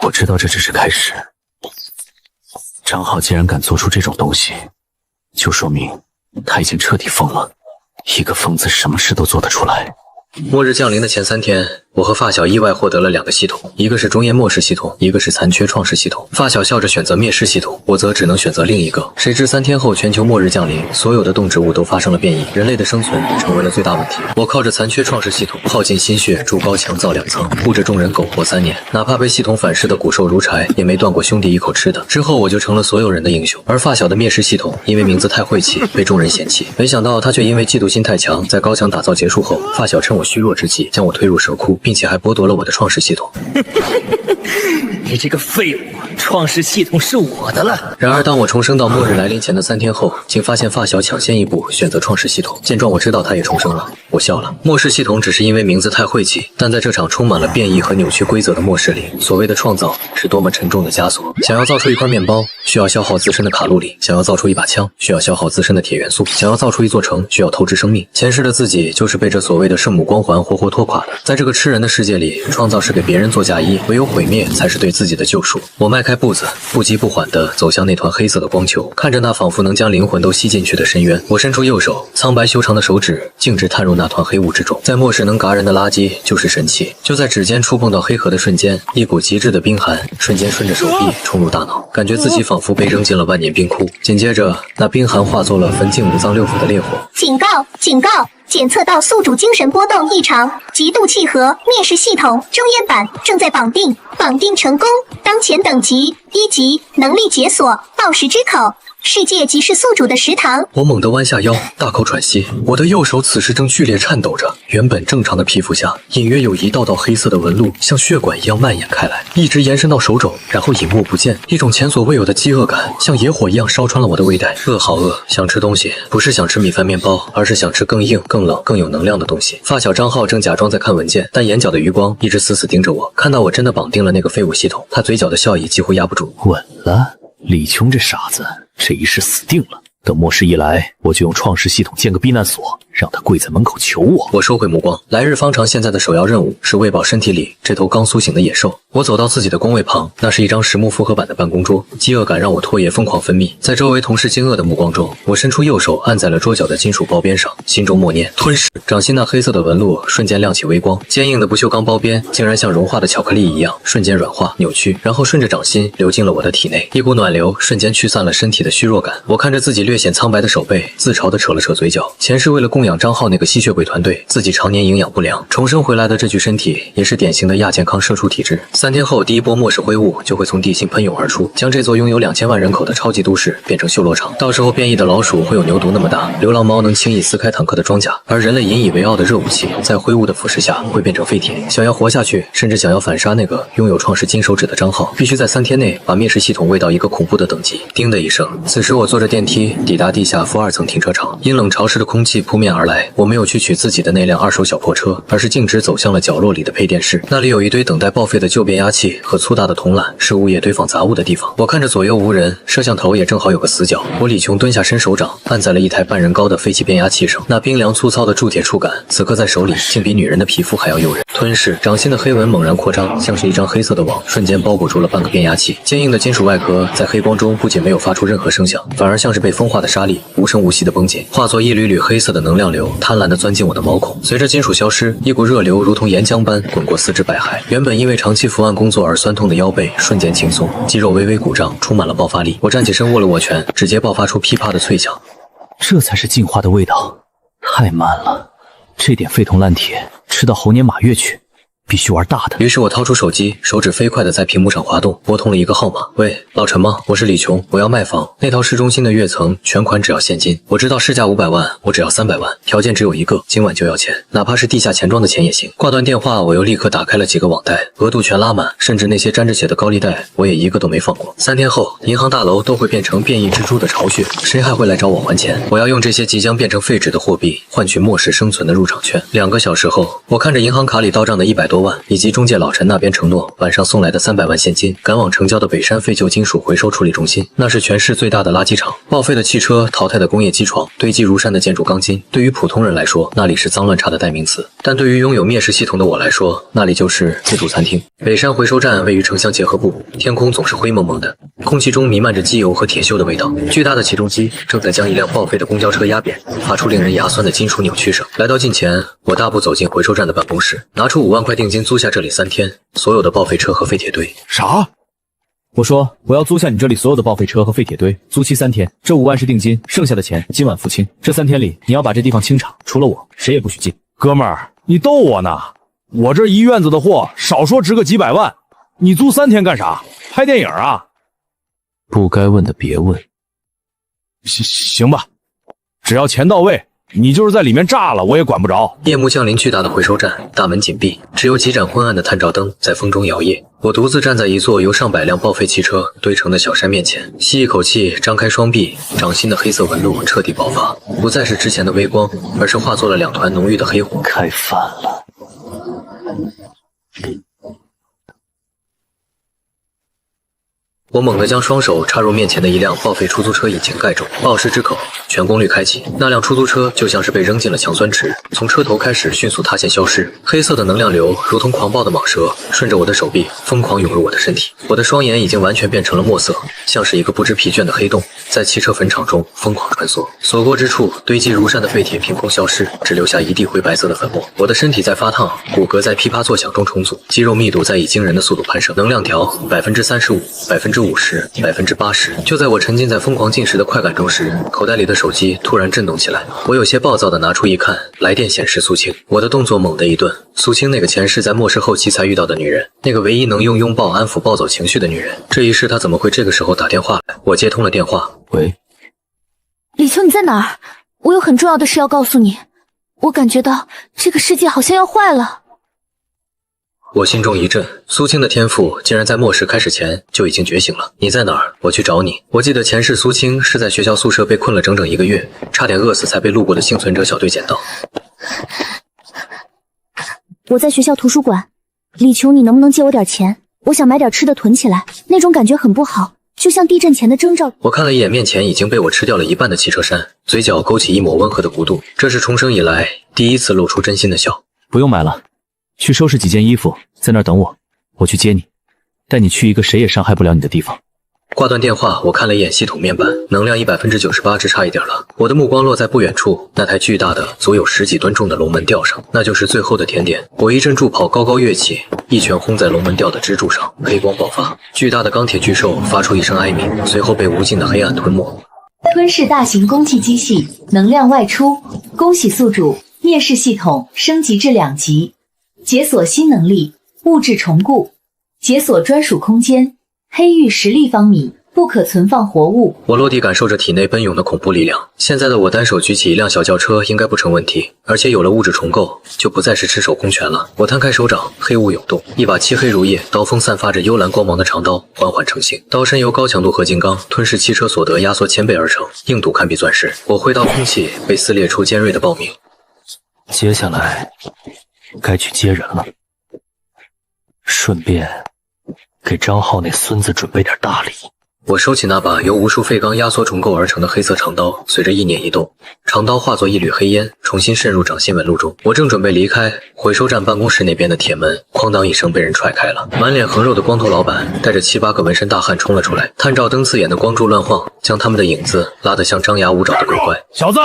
我知道这只是开始。张浩既然敢做出这种东西，就说明他已经彻底疯了。一个疯子什么事都做得出来。末日降临的前3天，我和发小意外获得了2个系统，一个是中烟末世系统，一个是残缺创世系统。发小笑着选择灭世系统，我则只能选择另一个。谁知3天后，全球末日降临，所有的动植物都发生了变异，人类的生存成为了最大问题。我靠着残缺创世系统，耗尽心血筑高墙造2层，护着众人苟活3年，哪怕被系统反噬的骨瘦如柴，也没断过兄弟一口吃的。之后我就成了所有人的英雄。而发小的灭世系统，因为名字太晦气，被众人嫌弃。没想到他却因为嫉妒心太强，在高墙打造结束后，发小趁我虚弱之际，将我推入蛇窟，并且还剥夺了我的创世系统。你这个废物，创世系统是我的了。然而当我重生到末日来临前的3天后，竟发现发小抢先一步选择创世系统。见状我知道他也重生了，我笑了。末世系统只是因为名字太晦气，但在这场充满了变异和扭曲规则的末世里，所谓的创造是多么沉重的枷锁。想要造出一块面包，需要消耗自身的卡路里；想要造出一把枪，需要消耗自身的铁元素；想要造出一座城，需要透支生命。前世的自己就是被这所谓的圣母光环活活拖垮的。在这个吃人的世界里，创造是给别人做嫁衣，唯有毁灭才是对自己的救赎。我迈开步子，不急不缓地走向那团黑色的光球，看着那仿佛能将灵魂都吸进去的深渊。我伸出右手，苍白修长的手指径直探入那团黑雾之中。在末世能嘎人的垃圾就是神器。就在指尖触碰到黑河的瞬间，一股极致的冰寒瞬间顺着手臂冲入大脑，感觉自己仿佛被扔进了万年冰窟。紧接着，那冰寒化作了焚尽5脏6腑的烈火。警告！警告！检测到宿主精神波动异常，极度契合灭世系统中烟版正在绑定，绑定成功。当前等级1级，能力解锁，暴食之口。世界即是宿主的食堂。我猛地弯下腰，大口喘息。我的右手此时正剧烈颤抖着，原本正常的皮肤下，隐约有一道道黑色的纹路，像血管一样蔓延开来，一直延伸到手肘，然后隐没不见。一种前所未有的饥饿感，像野火一样烧穿了我的胃袋。饿，好饿，想吃东西，不是想吃米饭面包，而是想吃更硬、更冷、更有能量的东西。发小张浩正假装在看文件，但眼角的余光一直死死盯着我。看到我真的绑定了那个废物系统，他嘴角的笑意几乎压不住。稳了，李琼这傻子，这一世死定了。等末世一来，我就用创世系统建个避难所，让他跪在门口求我。我收回目光，来日方长，现在的首要任务是喂饱身体里这头刚苏醒的野兽。我走到自己的工位旁，那是一张实木复合板的办公桌，饥饿感让我唾液疯狂分泌。在周围同事惊愕的目光中，我伸出右手按在了桌角的金属包边上，心中默念吞噬。掌心那黑色的纹路瞬间亮起微光，坚硬的不锈钢包边竟然像融化的巧克力一样瞬间软化扭曲，然后顺着掌心流进了我的体内，一股暖流瞬间驱散了身体的虚弱感。我看着自己略显苍白的手背，自嘲地扯了扯嘴角。前世为了供养张浩那个吸血鬼团队，自己常年营养不良，重生回来的这具身体也是典型的亚健康社畜体质。3天后，第一波末世灰雾就会从地心喷涌而出，将这座拥有2000万人口的超级都市变成修罗场。到时候变异的老鼠会有牛犊那么大，流浪猫能轻易撕开坦克的装甲，而人类引以为傲的热武器在灰雾的腐蚀下会变成废铁。想要活下去，甚至想要反杀那个拥有创世金手指的张浩，必须在3天内把灭世系统喂到一个恐怖的等级。叮的一声，此时我坐着电梯抵达地下负2层停车场，阴冷潮湿的空气扑面而来。我没有去取自己的那辆2手小破车，而是径直走向了角落里的配电室。那里有一堆等待报废的旧变压器和粗大的铜缆，是物业堆放杂物的地方。我看着左右无人，摄像头也正好有个死角。我李琼蹲下伸手掌按在了一台半人高的废弃变压器上，那冰凉粗糙的铸铁触感，此刻在手里竟比女人的皮肤还要诱人。吞噬，掌心的黑纹猛然扩张，像是一张黑色的网，瞬间包裹住了半个变压器。坚硬的金属外壳在黑光中不仅没有发出任何声响，反而像是被风化的沙粒，无声无息的绷紧，化作一缕缕黑色的能量流，贪婪地钻进我的毛孔。随着金属消失，一股热流如同岩浆般滚过四肢百骸，原本因为长期伏案工作而酸痛的腰背瞬间轻松，肌肉微微鼓胀，充满了爆发力。我站起身握了握拳，指节爆发出噼啪的脆响。这才是进化的味道，太慢了，这点废铜烂铁吃到猴年马月去。必须玩大的。于是我掏出手机，手指飞快地在屏幕上滑动，拨通了一个号码。喂，老陈吗？我是李琼，我要卖房，那套市中心的跃层，全款只要现金。我知道市价500万，我只要300万，条件只有一个，今晚就要钱，哪怕是地下钱庄的钱也行。挂断电话，我又立刻打开了几个网贷，额度全拉满，甚至那些沾着血的高利贷，我也一个都没放过。3天后，银行大楼都会变成变异蜘蛛的巢穴，谁还会来找我还钱？我要用这些即将变成废纸的货币，换取末世生存的入场券。2个小时后，我看着银行卡里到账的100多多万，以及中介老陈那边承诺晚上送来的300万现金，赶往城郊的北山废旧金属回收处理中心。那是全市最大的垃圾场，报废的汽车、淘汰的工业机床、堆积如山的建筑钢筋，对于普通人来说，那里是脏乱差的代名词。但对于拥有灭世系统的我来说，那里就是自助餐厅。北山回收站位于城乡结合部，天空总是灰蒙蒙的，空气中弥漫着机油和铁锈的味道。巨大的起重机正在将一辆报废的公交车压扁，发出令人牙酸的金属扭曲声。来到近前，我大步走进回收站的办公室，拿出5万块定金租下这里3天，所有的报废车和废铁堆。啥？我说我要租下你这里所有的报废车和废铁堆，租期3天，这5万是定金，剩下的钱今晚付清。这3天里你要把这地方清场，除了我，谁也不许进。哥们儿，你逗我呢？我这一院子的货，少说值个几百万，你租3天干啥？拍电影啊？不该问的别问。行吧，只要钱到位，你就是在里面炸了，我也管不着。夜幕降临，巨大的回收站大门紧闭，只有几盏昏暗的探照灯在风中摇曳。我独自站在一座由上百辆报废汽车堆成的小山面前，吸一口气，张开双臂，掌心的黑色纹路彻底爆发，不再是之前的微光，而是化作了2团浓郁的黑火。开饭了。我猛地将双手插入面前的一辆报废出租车引擎盖中，报时之口，全功率开启。那辆出租车就像是被扔进了强酸池，从车头开始迅速塌陷消失。黑色的能量流如同狂暴的蟒蛇，顺着我的手臂疯狂涌入我的身体。我的双眼已经完全变成了墨色，像是一个不知疲倦的黑洞，在汽车坟场中疯狂穿梭。所过之处，堆积如山的废铁凭空消失，只留下一地灰白色的粉末。我的身体在发烫，骨骼在噼啪作响中重组，肌肉密度在以惊人的速度攀升。能量条35%、50%、80%。就在我沉浸在疯狂进食的快感中时，口袋里的手机突然震动起来。我有些暴躁地拿出一看，来电显示苏青。我的动作猛地一顿。苏青，那个前世在末世后期才遇到的女人，那个唯一能用拥抱安抚暴走情绪的女人。这一世她怎么会这个时候打电话来？我接通了电话。喂，李秋，你在哪儿？我有很重要的事要告诉你。我感觉到这个世界好像要坏了。我心中一震，苏青的天赋竟然在末世开始前就已经觉醒了。你在哪儿？我去找你。我记得前世苏青是在学校宿舍被困了整整1个月，差点饿死才被路过的幸存者小队捡到。我在学校图书馆。李秋，你能不能借我点钱？我想买点吃的囤起来，那种感觉很不好，就像地震前的征兆。我看了一眼面前已经被我吃掉了一半的汽车山，嘴角勾起一抹温和的弧度。这是重生以来第一次露出真心的笑。不用买了，去收拾几件衣服，在那儿等我，我去接你，带你去一个谁也伤害不了你的地方。挂断电话，我看了一眼系统面板，能量198%，只差一点了。我的目光落在不远处那台巨大的足有10几吨重的龙门吊上，那就是最后的甜点。我一阵助跑高高跃起，一拳轰在龙门吊的支柱上，黑光爆发，巨大的钢铁巨兽发出一声哀鸣，随后被无尽的黑暗吞没。吞噬大型供气机系，能量外出。恭喜宿主灭世系统升级至2级，解锁新能力物质重固，解锁专属空间黑域10立方米，不可存放活物。我落地感受着体内奔涌的恐怖力量。现在的我单手举起一辆小轿车应该不成问题，而且有了物质重构，就不再是赤手空拳了。我摊开手掌，黑雾涌动，一把漆黑如夜、刀锋散发着幽蓝光芒的长刀缓缓成型。刀身由高强度合金钢吞噬汽车所得压缩1000倍而成，硬度堪比钻石。我挥刀，空气被撕裂出尖锐的爆鸣。接下来该去接人了，顺便给张浩那孙子准备点大礼。我收起那把由无数废钢压缩重构而成的黑色长刀，随着意念一动，长刀化作一缕黑烟，重新渗入掌心纹路中。我正准备离开，回收站办公室那边的铁门哐当一声被人踹开了，满脸横肉的光头老板带着7、8个纹身大汉冲了出来，探照灯刺眼的光柱乱晃，将他们的影子拉得像张牙舞爪的鬼怪。小子，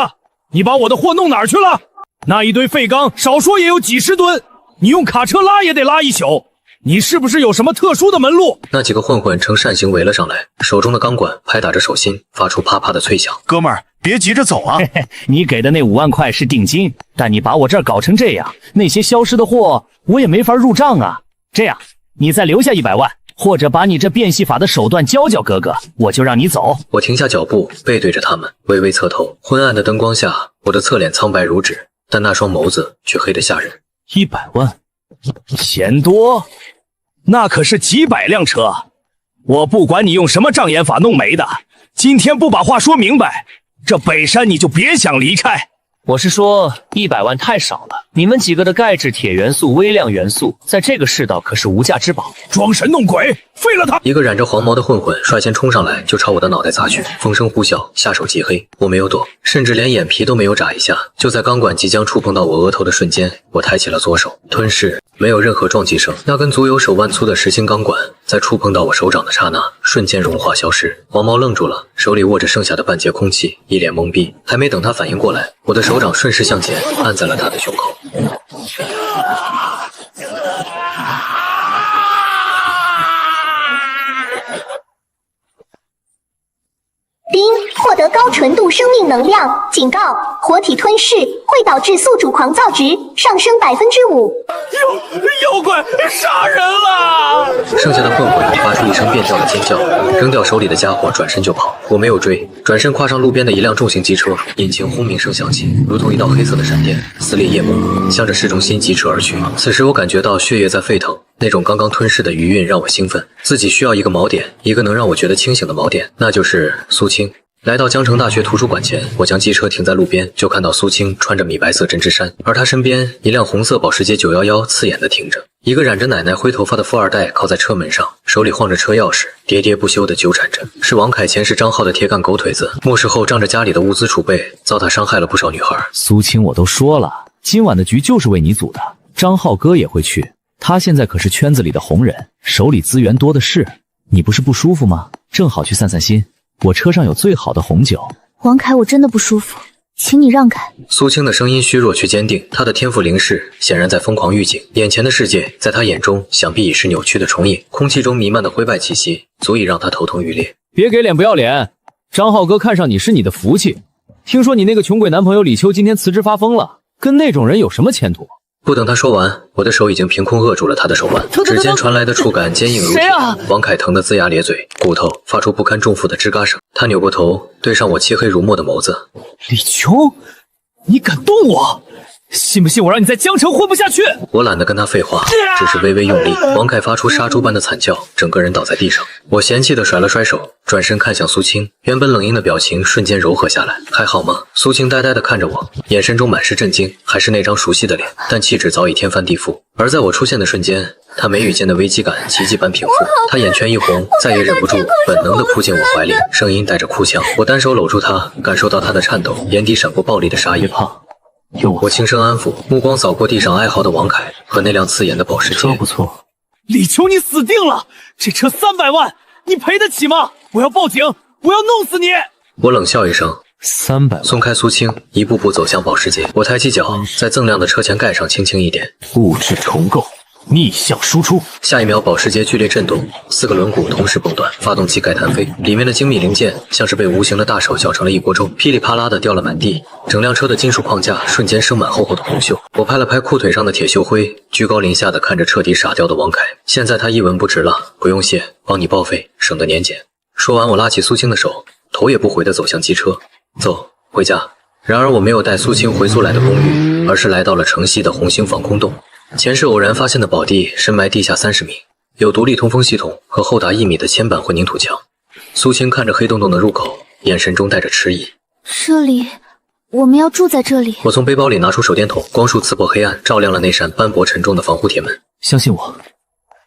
你把我的货弄哪儿去了？那一堆废钢少说也有几10吨，你用卡车拉也得拉一宿。你是不是有什么特殊的门路？那几个混混呈扇形围了上来，手中的钢管拍打着手心，发出啪啪的脆响。哥们儿，别急着走啊！你给的那5万块是定金，但你把我这儿搞成这样，那些消失的货我也没法入账啊。这样，你再留下100万，或者把你这变戏法的手段教教哥哥，我就让你走。我停下脚步，背对着他们，微微侧头。昏暗的灯光下，我的侧脸苍白如纸，但那双眸子却黑得吓人。100万，嫌多？那可是几百辆车，我不管你用什么障眼法弄没的，今天不把话说明白，这北山你就别想离开。我是说100万太少了，你们几个的钙质、铁元素、微量元素，在这个世道可是无价之宝。装神弄鬼，废了他！一个染着黄毛的混混率先冲上来，就朝我的脑袋砸去，风声呼啸，下手极黑。我没有躲，甚至连眼皮都没有眨一下。就在钢管即将触碰到我额头的瞬间，我抬起了左手，吞噬。没有任何撞击声，那根足有手腕粗的实心钢管，在触碰到我手掌的刹那，瞬间融化消失。黄毛愣住了，手里握着剩下的半截空气，一脸懵逼。还没等他反应过来，我的手掌顺势向前，按在了他的胸口。丁，获得高纯度生命能量。警告：活体吞噬会导致宿主狂躁值上升5%。妖怪杀人了！剩下的混混发出一声变调的尖叫，扔掉手里的家伙，转身就跑。我没有追，转身跨上路边的一辆重型机车，引擎轰鸣声响起，如同一道黑色的闪电，撕裂夜幕，向着市中心疾驰而去。此时我感觉到血液在沸腾，那种刚刚吞噬的余韵让我兴奋。自己需要一个锚点，一个能让我觉得清醒的锚点，那就是苏青。来到江城大学图书馆前，我将机车停在路边，就看到苏青穿着米白色针织衫，而他身边一辆红色保时捷911刺眼地停着。一个染着奶奶灰头发的富二代靠在车门上，手里晃着车钥匙，喋喋不休地纠缠着。是王凯前世张浩的铁杆狗腿子，末世后仗着家里的物资储备，糟蹋伤害了不少女孩。苏青，我都说了，今晚的局就是为你组的，张浩哥也会去，他现在可是圈子里的红人，手里资源多的是。你不是不舒服吗？正好去散散心。我车上有最好的红酒。王凯，我真的不舒服，请你让开。苏青的声音虚弱却坚定，他的天赋灵视显然在疯狂预警，眼前的世界在他眼中想必已是扭曲的重影，空气中弥漫的灰败气息足以让他头疼欲裂。别给脸不要脸，张浩哥看上你是你的福气。听说你那个穷鬼男朋友李秋今天辞职发疯了，跟那种人有什么前途？不等他说完，我的手已经凭空扼住了他的手腕，指尖传来的触感坚硬如铁。王凯疼得龇牙咧嘴，骨头发出不堪重负的吱嘎声。他扭过头，对上我漆黑如墨的眸子。李秋，你敢动我？信不信我让你在江城混不下去？我懒得跟他废话，只是微微用力。王凯发出杀猪般的惨叫，整个人倒在地上。我嫌弃地甩了甩手，转身看向苏青，原本冷硬的表情瞬间柔和下来。还好吗？苏青呆呆地看着我，眼神中满是震惊，还是那张熟悉的脸，但气质早已天翻地覆。而在我出现的瞬间，他眉宇间的危机感奇迹般平复，他眼圈一红，再也忍不住，本能地扑进我怀里，声音带着哭腔。我单手搂住他，感受到他的颤抖，眼底闪过暴力的杀意。我轻声安抚，目光扫过地上哀嚎的王凯和那辆刺眼的保时捷。车不错，李秋，你死定了！这车300万，你赔得起吗？我要报警，我要弄死你！我冷笑一声，300万。松开苏青，一步步走向保时捷。我抬起脚，在锃亮的车前盖上轻轻一点。物质重构，逆向输出。下一秒，保时捷剧烈震动，4个轮毂同时崩断，发动机盖弹飞，里面的精密零件像是被无形的大手搅成了一锅粥，噼里啪啦的掉了满地。整辆车的金属框架瞬间生满厚厚的红锈。我拍了拍裤腿上的铁锈灰，居高临下的看着彻底傻掉的王凯。现在他一文不值了，不用谢，帮你报废，省得年检。说完，我拉起苏青的手，头也不回的走向机车，走回家。然而我没有带苏青回苏来的公寓，而是来到了城西的红星防空洞。前世偶然发现的宝地深埋地下30米，有独立通风系统和厚达1米的铅板混凝土墙。苏青看着黑洞洞的入口，眼神中带着迟疑。这里，我们要住在这里。我从背包里拿出手电筒，光束刺破黑暗，照亮了那扇斑驳沉重的防护铁门。相信我，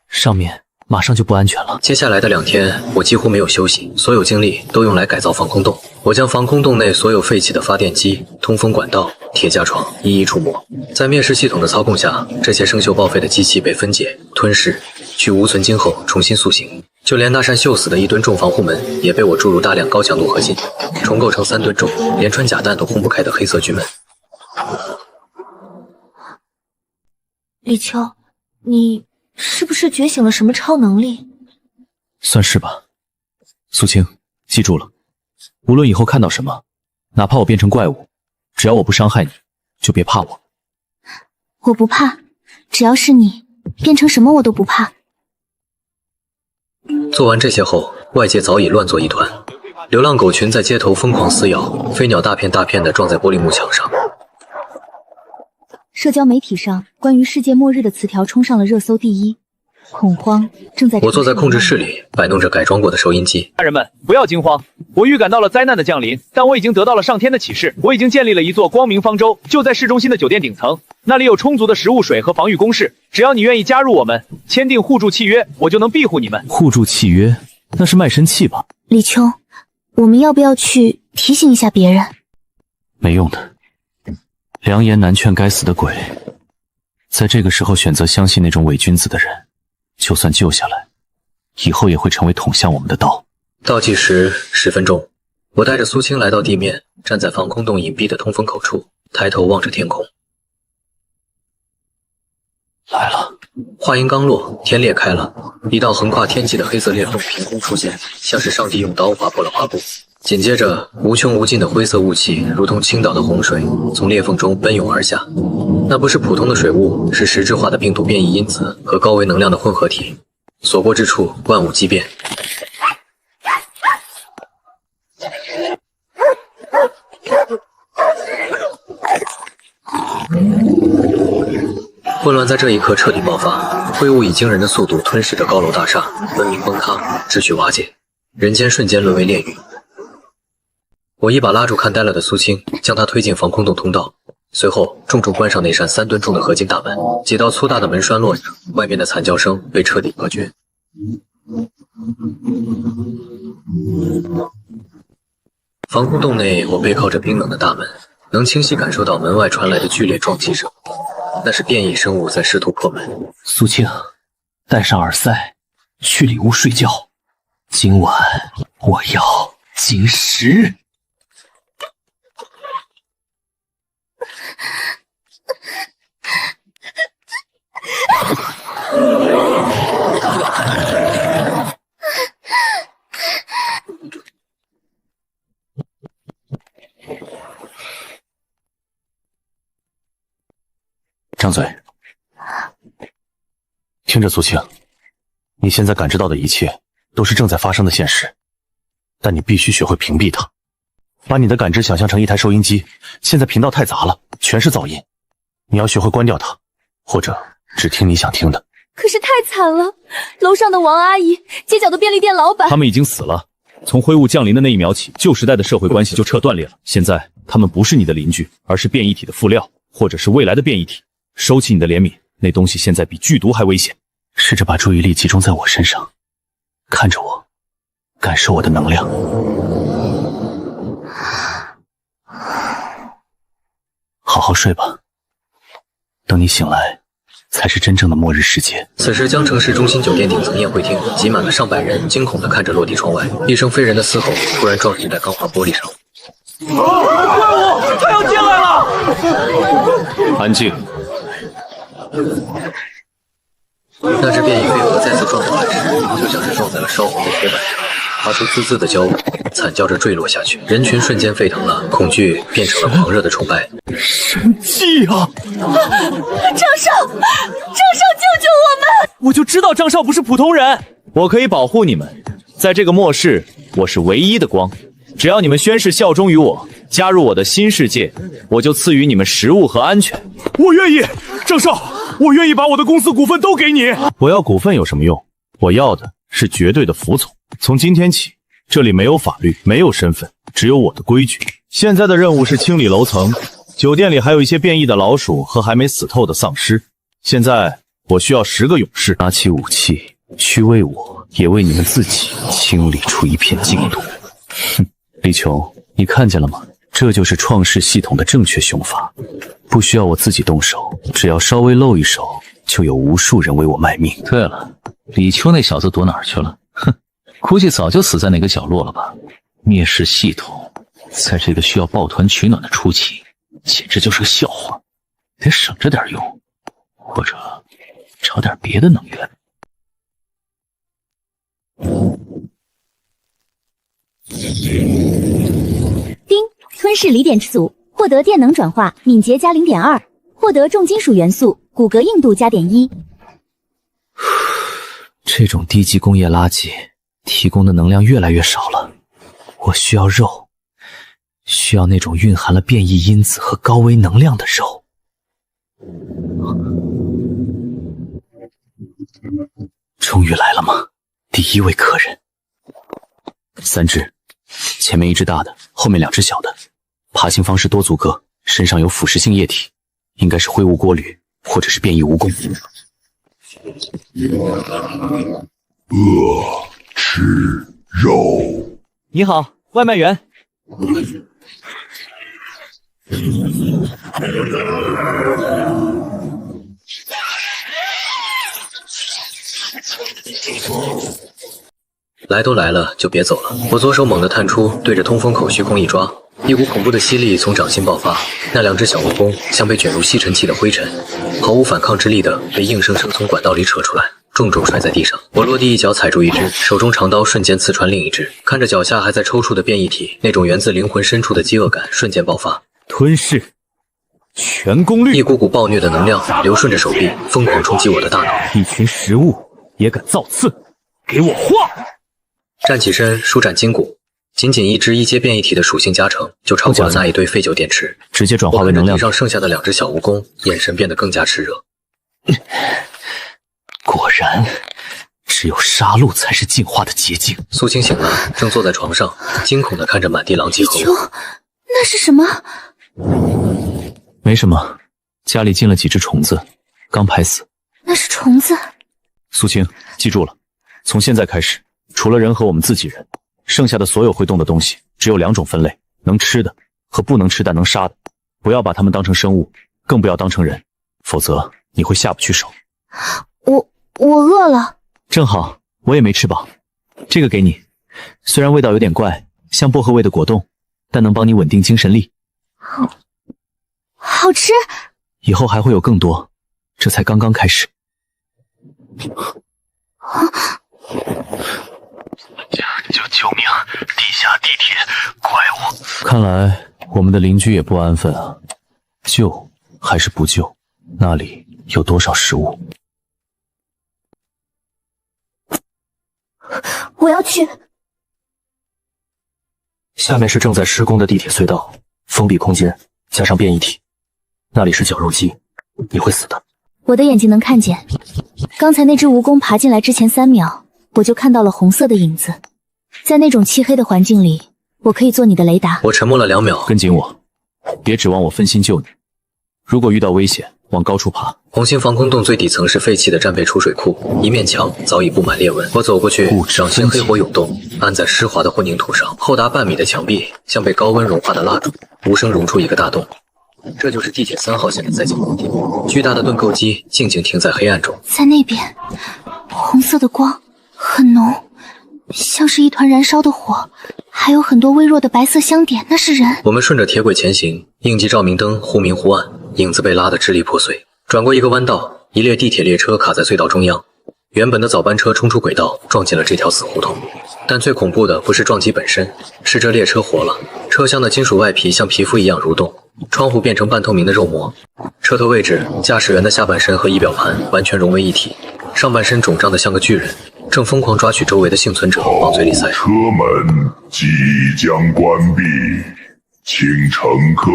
上面马上就不安全了。接下来的2天，我几乎没有休息，所有精力都用来改造防空洞。我将防空洞内所有废弃的发电机、通风管道、铁架床一一触摸。在灭世系统的操控下，这些生锈报废的机器被分解、吞噬，去无存精后重新塑形。就连那扇锈死的1吨重防护门，也被我注入大量高强度合金，重构成3吨重、连穿甲弹都轰不开的黑色巨门。李秋，你是不是觉醒了什么超能力？算是吧。苏青，记住了，无论以后看到什么，哪怕我变成怪物，只要我不伤害你，就别怕我。我不怕，只要是你，变成什么我都不怕。做完这些后，外界早已乱作一团，流浪狗群在街头疯狂撕咬，飞鸟大片大片地撞在玻璃幕墙上。社交媒体上关于世界末日的词条冲上了热搜第1。恐慌正在。我坐在控制室里，摆弄着改装过的收音机。家人们，不要惊慌，我预感到了灾难的降临，但我已经得到了上天的启示，我已经建立了一座光明方舟，就在市中心的酒店顶层，那里有充足的食物、水和防御工事。只要你愿意加入我们，签订互助契约，我就能庇护你们。互助契约？那是卖身契吧？李秋，我们要不要去提醒一下别人？没用的，良言难劝该死的鬼。在这个时候选择相信那种伪君子的人，就算救下来，以后也会成为捅向我们的刀。倒计时10分钟，我带着苏青来到地面，站在防空洞隐蔽的通风口处，抬头望着天空。来了。话音刚落，天裂开了，一道横跨天际的黑色裂缝凭空出现，像是上帝用刀划破了画布。紧接着，无穷无尽的灰色雾气如同倾倒的洪水，从裂缝中奔涌而下。那不是普通的水雾，是实质化的病毒变异因子和高维能量的混合体，所过之处万物激变。混乱在这一刻彻底爆发，灰雾以惊人的速度吞噬着高楼大厦，文明崩塌，秩序瓦解，人间瞬间沦为炼狱。我一把拉住看呆了的苏青，将她推进防空洞通道，随后重重关上那扇3吨重的合金大门，几道粗大的门栓落着，外面的惨叫声被彻底隔绝。防空洞内，我背靠着冰冷的大门，能清晰感受到门外传来的剧烈撞击声，那是变异生物在试图破门。苏青，戴上耳塞，去里屋睡觉。今晚我要进食。张嘴，听着苏青，你现在感知到的一切都是正在发生的现实，但你必须学会屏蔽它，把你的感知想象成一台收音机，现在频道太杂了，全是噪音，你要学会关掉它，或者只听你想听的。可是太惨了，楼上的王阿姨，街角的便利店老板，他们已经死了。从灰雾降临的那一秒起，旧时代的社会关系就彻断裂了。现在他们不是你的邻居，而是变异体的副料，或者是未来的变异体。收起你的怜悯，那东西现在比剧毒还危险。试着把注意力集中在我身上，看着我，感受我的能量。好好睡吧，等你醒来，才是真正的末日世界。此时，江城市中心酒店顶层宴会厅挤满了上百人，惊恐地看着落地窗外，一声非人的嘶吼突然撞击在钢化玻璃上。怪我，他要进来了！安静。那只变异飞蛾再次撞过来时，就像是撞在了烧红的铁板上，发出滋滋的焦味，惨叫着坠落下去。人群瞬间沸腾了，恐惧变成了狂热的崇拜。生气啊！张少，救救我们！我就知道张少不是普通人，我可以保护你们。在这个末世，我是唯一的光。只要你们宣誓效忠于我，加入我的新世界，我就赐予你们食物和安全。我愿意，张少，我愿意把我的公司股份都给你。我要股份有什么用？我要的是绝对的服从。从今天起，这里没有法律，没有身份，只有我的规矩。现在的任务是清理楼层，酒店里还有一些变异的老鼠和还没死透的丧尸。现在我需要10个勇士，拿起武器，去为我，也为你们自己清理出一片净土。哼，李琼，你看见了吗？这就是创世系统的正确凶法，不需要我自己动手，只要稍微露一手，就有无数人为我卖命。对了，李秋那小子躲哪儿去了？哼，估计早就死在哪个角落了吧。灭世系统在这个需要抱团取暖的初期，简直就是个笑话，得省着点用，或者找点别的能源。丁，吞噬锂点之组，获得电能转化，敏捷加0.2，获得重金属元素，骨骼硬度加0.1。这种低级工业垃圾提供的能量越来越少了，我需要肉，需要那种蕴含了变异因子和高维能量的肉。终于来了吗？第一位客人。3只，前面1只大的，后面2只小的，爬行方式多足各，身上有腐蚀性液体，应该是灰雾蝸驴或者是变异蜈蚣。吃肉。你好，外卖员。来都来了，就别走了。我左手猛地探出，对着通风口虚空一抓，一股恐怖的吸力从掌心爆发。那2只小蜈蚣像被卷入吸尘器的灰尘，毫无反抗之力的被硬生生从管道里扯出来，重重摔在地上。我落地一脚踩住1只，手中长刀瞬间刺穿另1只。看着脚下还在抽搐的变异体，那种源自灵魂深处的饥饿感瞬间爆发。吞噬，全功率！一股股暴虐的能量流顺着手臂，疯狂冲击我的大脑。一群食物也敢造次，给我化！站起身，舒展筋骨，仅仅1只1阶变异体的属性加成，就超过了那一堆废旧电池，直接转化为能量。地上剩下的2只小蜈蚣，眼神变得更加炽热。果然，只有杀戮才是进化的捷径。苏青醒了，正坐在床上，惊恐地看着满地狼藉和我。那是什么？没什么，家里进了几只虫子，刚拍死。那是虫子。苏青，记住了，从现在开始，除了人和我们自己人，剩下的所有会动的东西只有2种分类：能吃的和不能吃但能杀的。不要把它们当成生物，更不要当成人，否则你会下不去手。我饿了。正好，我也没吃饱，这个给你。虽然味道有点怪，像薄荷味的果冻，但能帮你稳定精神力。好吃。以后还会有更多，这才刚刚开始。救命！地下地铁怪物！看来我们的邻居也不安分啊。救还是不救？那里有多少食物？我要去。下面是正在施工的地铁隧道，封闭空间，加上变异体，那里是绞肉机，你会死的。我的眼睛能看见，刚才那只蜈蚣爬进来之前3秒，我就看到了红色的影子。在那种漆黑的环境里，我可以做你的雷达。我沉默了2秒，跟紧我，别指望我分心救你。如果遇到危险，往高处爬。红星防空洞最底层是废弃的战备储水库，一面墙早已布满裂纹。我走过去，掌心黑火涌动，按在湿滑的混凝土上，厚达半米的墙壁像被高温融化的蜡烛，无声融出一个大洞。这就是地铁3号线的在建工地，巨大的盾构机静静停在黑暗中。在那边，红色的光很浓，像是一团燃烧的火，还有很多微弱的白色香点，那是人。我们顺着铁轨前行，应急照明灯忽明忽暗，影子被拉得支离破碎。转过一个弯道，一列地铁列车卡在隧道中央。原本的早班车冲出轨道，撞进了这条死胡同。但最恐怖的不是撞击本身，是这列车活了。车厢的金属外皮像皮肤一样蠕动，窗户变成半透明的肉膜。车头位置，驾驶员的下半身和仪表盘完全融为一体，上半身肿胀得像个巨人，正疯狂抓取周围的幸存者往嘴里塞。车门即将关闭，请乘客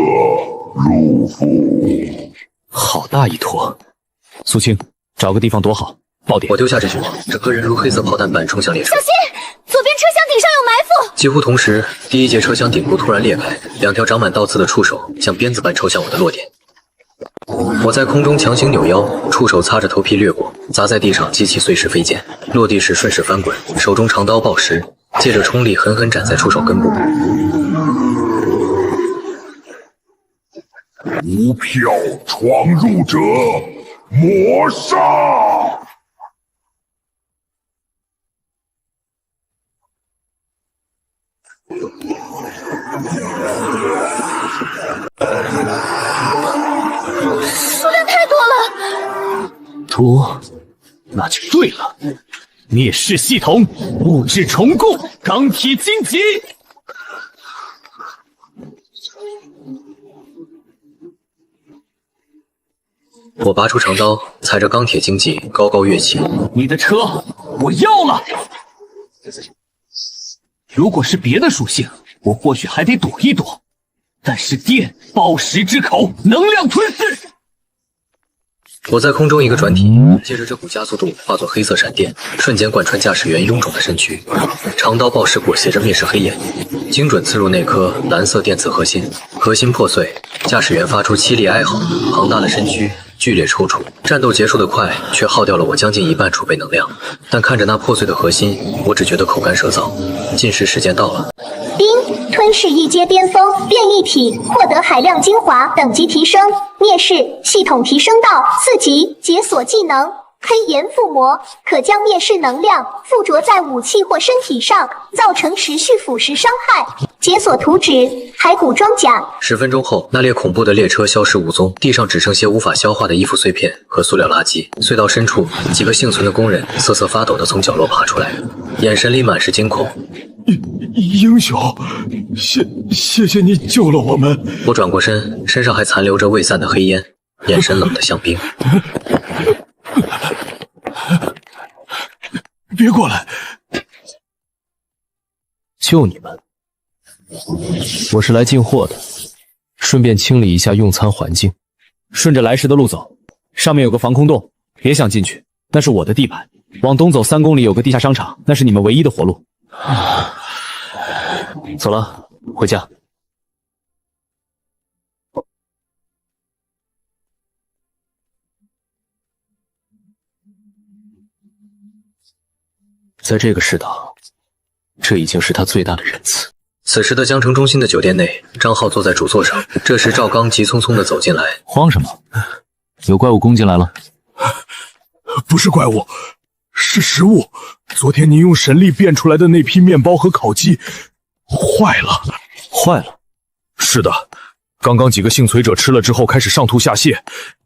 入府。好大一坨！苏青，找个地方躲好，爆点。我丢下这句话，整个人如黑色炮弹般冲向列车。小心，左边车厢顶上有埋伏！几乎同时，第1节车厢顶部突然裂开，2条长满倒刺的触手像鞭子般抽向我的落点。我在空中强行扭腰，触手擦着头皮掠过，砸在地上，激起碎石飞溅。落地时顺势翻滚，手中长刀爆石，借着冲力狠狠斩在触手根部。无票闯入者，抹杀！数量太多了。多，那就对了。灭世系统，物质重构，钢铁荆棘。我拔出长刀，踩着钢铁荆棘高高跃起。你的车我要了。如果是别的属性，我或许还得躲一躲，但是电爆石之口，能量吞噬。我在空中一个转体，借着这股加速度化作黑色闪电，瞬间贯穿驾驶员臃肿的身躯，长刀暴噬裹挟着灭世黑焰，精准刺入那颗蓝色电磁核心，核心破碎，驾驶员发出凄厉哀嚎，庞大的身躯剧烈抽搐。战斗结束的快，却耗掉了我将近一半储备能量。但看着那破碎的核心，我只觉得口干舌燥。进食时间到了。冰吞噬一阶巅峰变异体，获得海量精华，等级提升，灭世系统提升到4级，解锁技能黑炎附魔，可将灭世能量附着在武器或身体上，造成持续腐蚀伤害。解锁图纸骸骨装甲。10分钟后，那列恐怖的列车消失无踪，地上只剩些无法消化的衣服碎片和塑料垃圾。隧道深处，几个幸存的工人瑟瑟发抖地从角落爬出来，眼神里满是惊恐。英雄，谢谢你救了我们。我转过身，身上还残留着未散的黑烟，眼神冷得像冰。别过来！救你们！我是来进货的，顺便清理一下用餐环境。顺着来时的路走，上面有个防空洞，别想进去，那是我的地盘。往东走3公里有个地下商场，那是你们唯一的活路。走了，回家。在这个世道，这已经是他最大的仁慈。此时的江城中心的酒店内，张浩坐在主座上。这时赵刚急匆匆地走进来。慌什么？有怪物攻进来了？不是怪物，是食物。昨天您用神力变出来的那批面包和烤鸡坏了。坏了？是的，刚刚几个幸存者吃了之后开始上吐下泻，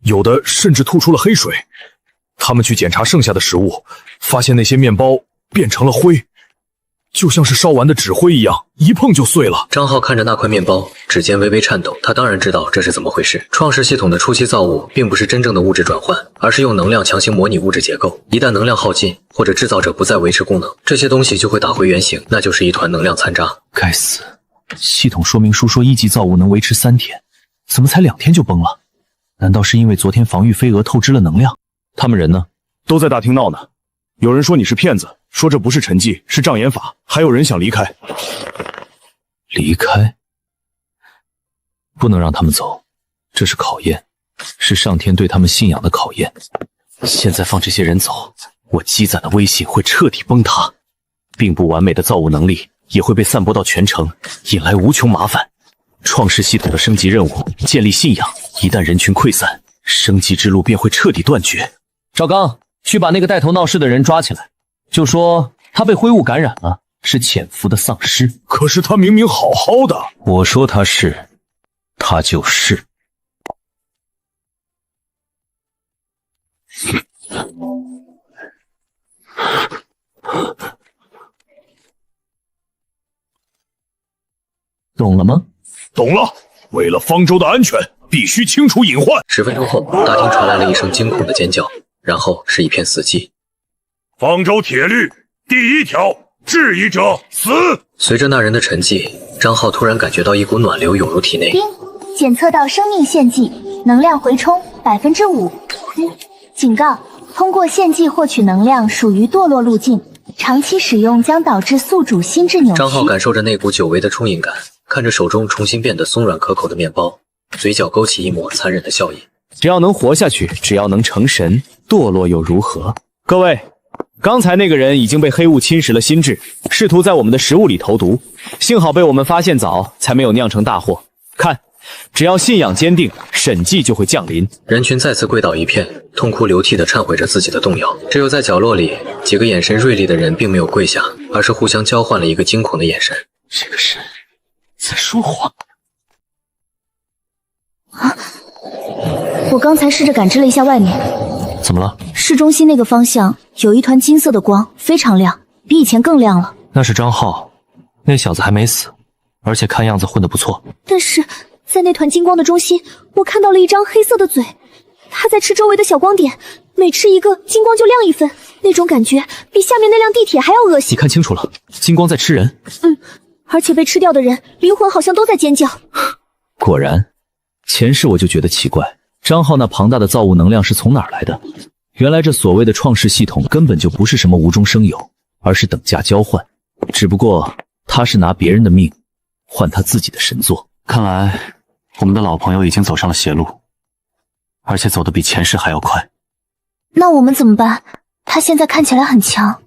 有的甚至吐出了黑水。他们去检查剩下的食物，发现那些面包变成了灰，就像是烧完的纸灰一样，一碰就碎了。张浩看着那块面包，指尖微微颤抖。他当然知道这是怎么回事。创世系统的初期造物并不是真正的物质转换，而是用能量强行模拟物质结构。一旦能量耗尽，或者制造者不再维持功能，这些东西就会打回原形，那就是一团能量残渣。该死！系统说明书说1级造物能维持3天，怎么才2天就崩了？难道是因为昨天防御飞蛾透支了能量？他们人呢？都在大厅闹呢。有人说你是骗子，说这不是沉寂，是障眼法，还有人想离开。离开？不能让他们走，这是考验，是上天对他们信仰的考验。现在放这些人走，我积攒的威信会彻底崩塌，并不完美的造物能力也会被散播到全城，引来无穷麻烦。创世系统的升级任务，建立信仰，一旦人群溃散，升级之路便会彻底断绝。赵刚，去把那个带头闹事的人抓起来，就说他被灰雾感染了，是潜伏的丧尸。可是他明明好好的。我说他是，他就是。懂了吗？懂了。为了方舟的安全，必须清除隐患。10分钟后，大厅传来了一声惊恐的尖叫，然后是一片死寂。方舟铁律第1条，质疑者死。随着那人的沉寂，张浩突然感觉到一股暖流涌入体内。冰检测到生命献祭，能量回充5%。警告：通过献祭获取能量属于堕落路径，长期使用将导致宿主心智扭曲。张浩感受着那股久违的充盈感，看着手中重新变得松软可口的面包，嘴角勾起一抹残忍的笑意。只要能活下去，只要能成神，堕落又如何？各位，刚才那个人已经被黑雾侵蚀了心智，试图在我们的食物里投毒，幸好被我们发现早，才没有酿成大祸。看，只要信仰坚定，审计就会降临。人群再次跪倒一片，痛哭流涕地忏悔着自己的动摇。只有在角落里，几个眼神锐利的人并没有跪下，而是互相交换了一个惊恐的眼神。这个神在说谎啊！我刚才试着感知了一下外面，怎么了？市中心那个方向有一团金色的光，非常亮，比以前更亮了。那是张浩，那小子还没死，而且看样子混得不错。但是在那团金光的中心，我看到了一张黑色的嘴，他在吃周围的小光点，每吃一个金光就亮1分，那种感觉比下面那辆地铁还要恶心。你看清楚了，金光在吃人。而且被吃掉的人灵魂好像都在尖叫。果然，前世我就觉得奇怪，张浩那庞大的造物能量是从哪儿来的？原来这所谓的创世系统根本就不是什么无中生有，而是等价交换。只不过他是拿别人的命换他自己的神作。看来我们的老朋友已经走上了邪路，而且走得比前世还要快。那我们怎么办？他现在看起来很强。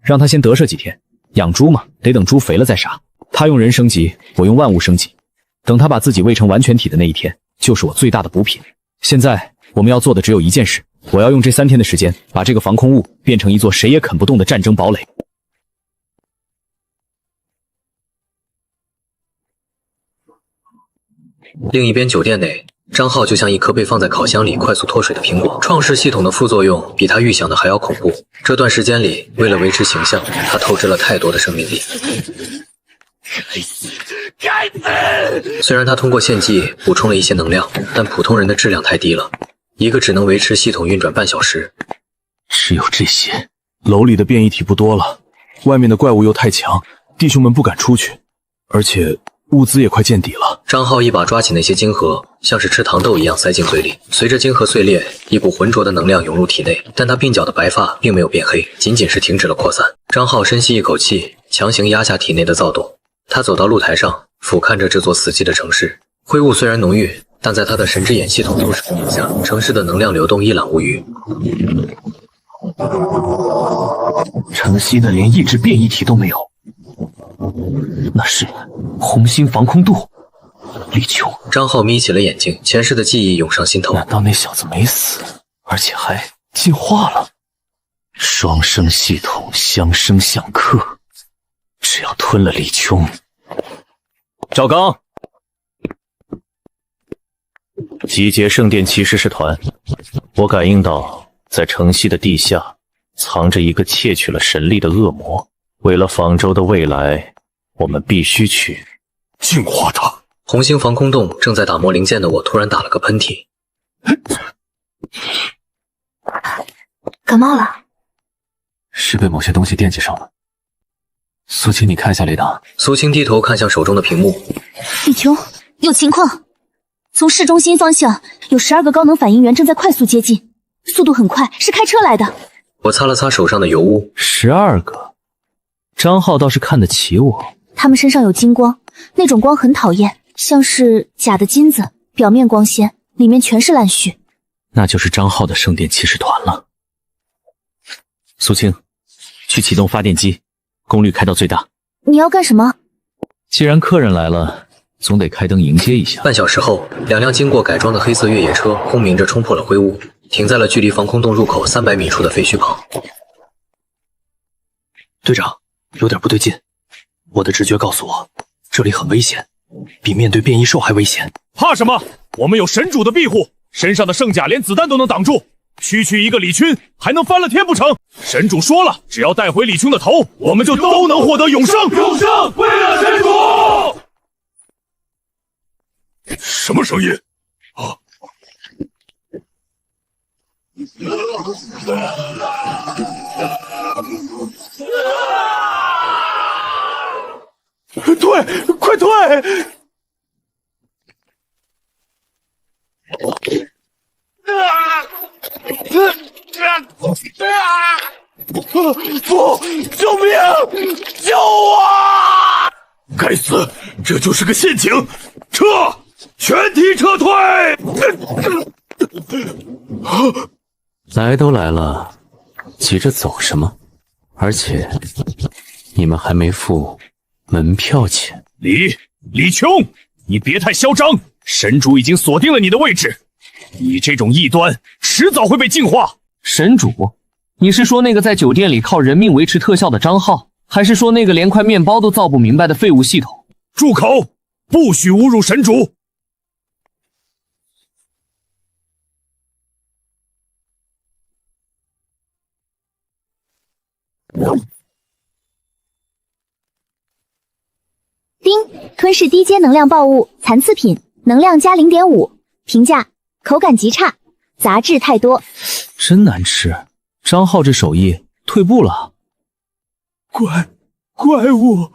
让他先得舍几天，养猪嘛，得等猪肥了再杀。他用人升级，我用万物升级。等他把自己喂成完全体的那一天，就是我最大的补品。现在我们要做的只有一件事，我要用这3天的时间，把这个防空物变成一座谁也啃不动的战争堡垒。另一边酒店内，张浩就像一颗被放在烤箱里快速脱水的苹果。创世系统的副作用比他预想的还要恐怖。这段时间里，为了维持形象，他透支了太多的生命力。虽然他通过献祭补充了一些能量，但普通人的质量太低了，一个只能维持系统运转半小时。只有这些。楼里的变异体不多了，外面的怪物又太强，弟兄们不敢出去，而且物资也快见底了。张浩一把抓起那些晶核，像是吃糖豆一样塞进嘴里。随着晶核碎裂，一股浑浊的能量涌入体内，但他鬓角的白发并没有变黑，仅仅是停止了扩散。张浩深吸一口气，强行压下体内的躁动。他走到露台上，俯瞰着这座死寂的城市。灰雾虽然浓郁，但在他的神之眼系统透视影下，城市的能量流动一览无余。城西的连一只变异体都没有，那是红心防空洞。李琼，张浩眯起了眼睛，前世的记忆涌上心头。难道那小子没死，而且还进化了？双生系统相生相克，只要吞了李琼。赵刚，集结圣殿骑士师团。我感应到在城西的地下藏着一个窃取了神力的恶魔，为了方舟的未来，我们必须去净化它。红星防空洞正在打磨零件的我突然打了个喷嚏。感冒了？是被某些东西惦记上了。苏青，你看一下雷达。苏青低头看向手中的屏幕。李琼，有情况。从市中心方向有12个高能反应员正在快速接近，速度很快，是开车来的。我擦了擦手上的油污。12个？张浩倒是看得起我。他们身上有金光，那种光很讨厌，像是假的金子，表面光鲜，里面全是烂絮。那就是张浩的圣殿骑士团了。苏青，去启动发电机，功率开到最大。你要干什么？既然客人来了，总得开灯迎接一下。半小时后，2辆经过改装的黑色越野车轰鸣着冲破了灰雾，停在了距离防空洞入口300米处的废墟旁。队长，有点不对劲，我的直觉告诉我，这里很危险，比面对变异兽还危险。怕什么？我们有神主的庇护，身上的圣甲连子弹都能挡住。区区一个李群，还能翻了天不成？神主说了，只要带回李群的头，我们就都能获得永生。永生，为了神主！什么声音？啊！退！快退！不！救命！救我！该死，这就是个陷阱！撤！全体撤退！来都来了，急着走什么？而且你们还没付门票钱。李琼，你别太嚣张！神主已经锁定了你的位置，你这种异端迟早会被净化。神主？你是说那个在酒店里靠人命维持特效的张浩，还是说那个连块面包都造不明白的废物系统？住口！不许侮辱神主！丁，吞噬低阶能量爆物残次品，能量加 0.5， 评价口感极差，杂质太多。真难吃，张浩这手艺退步了。怪物！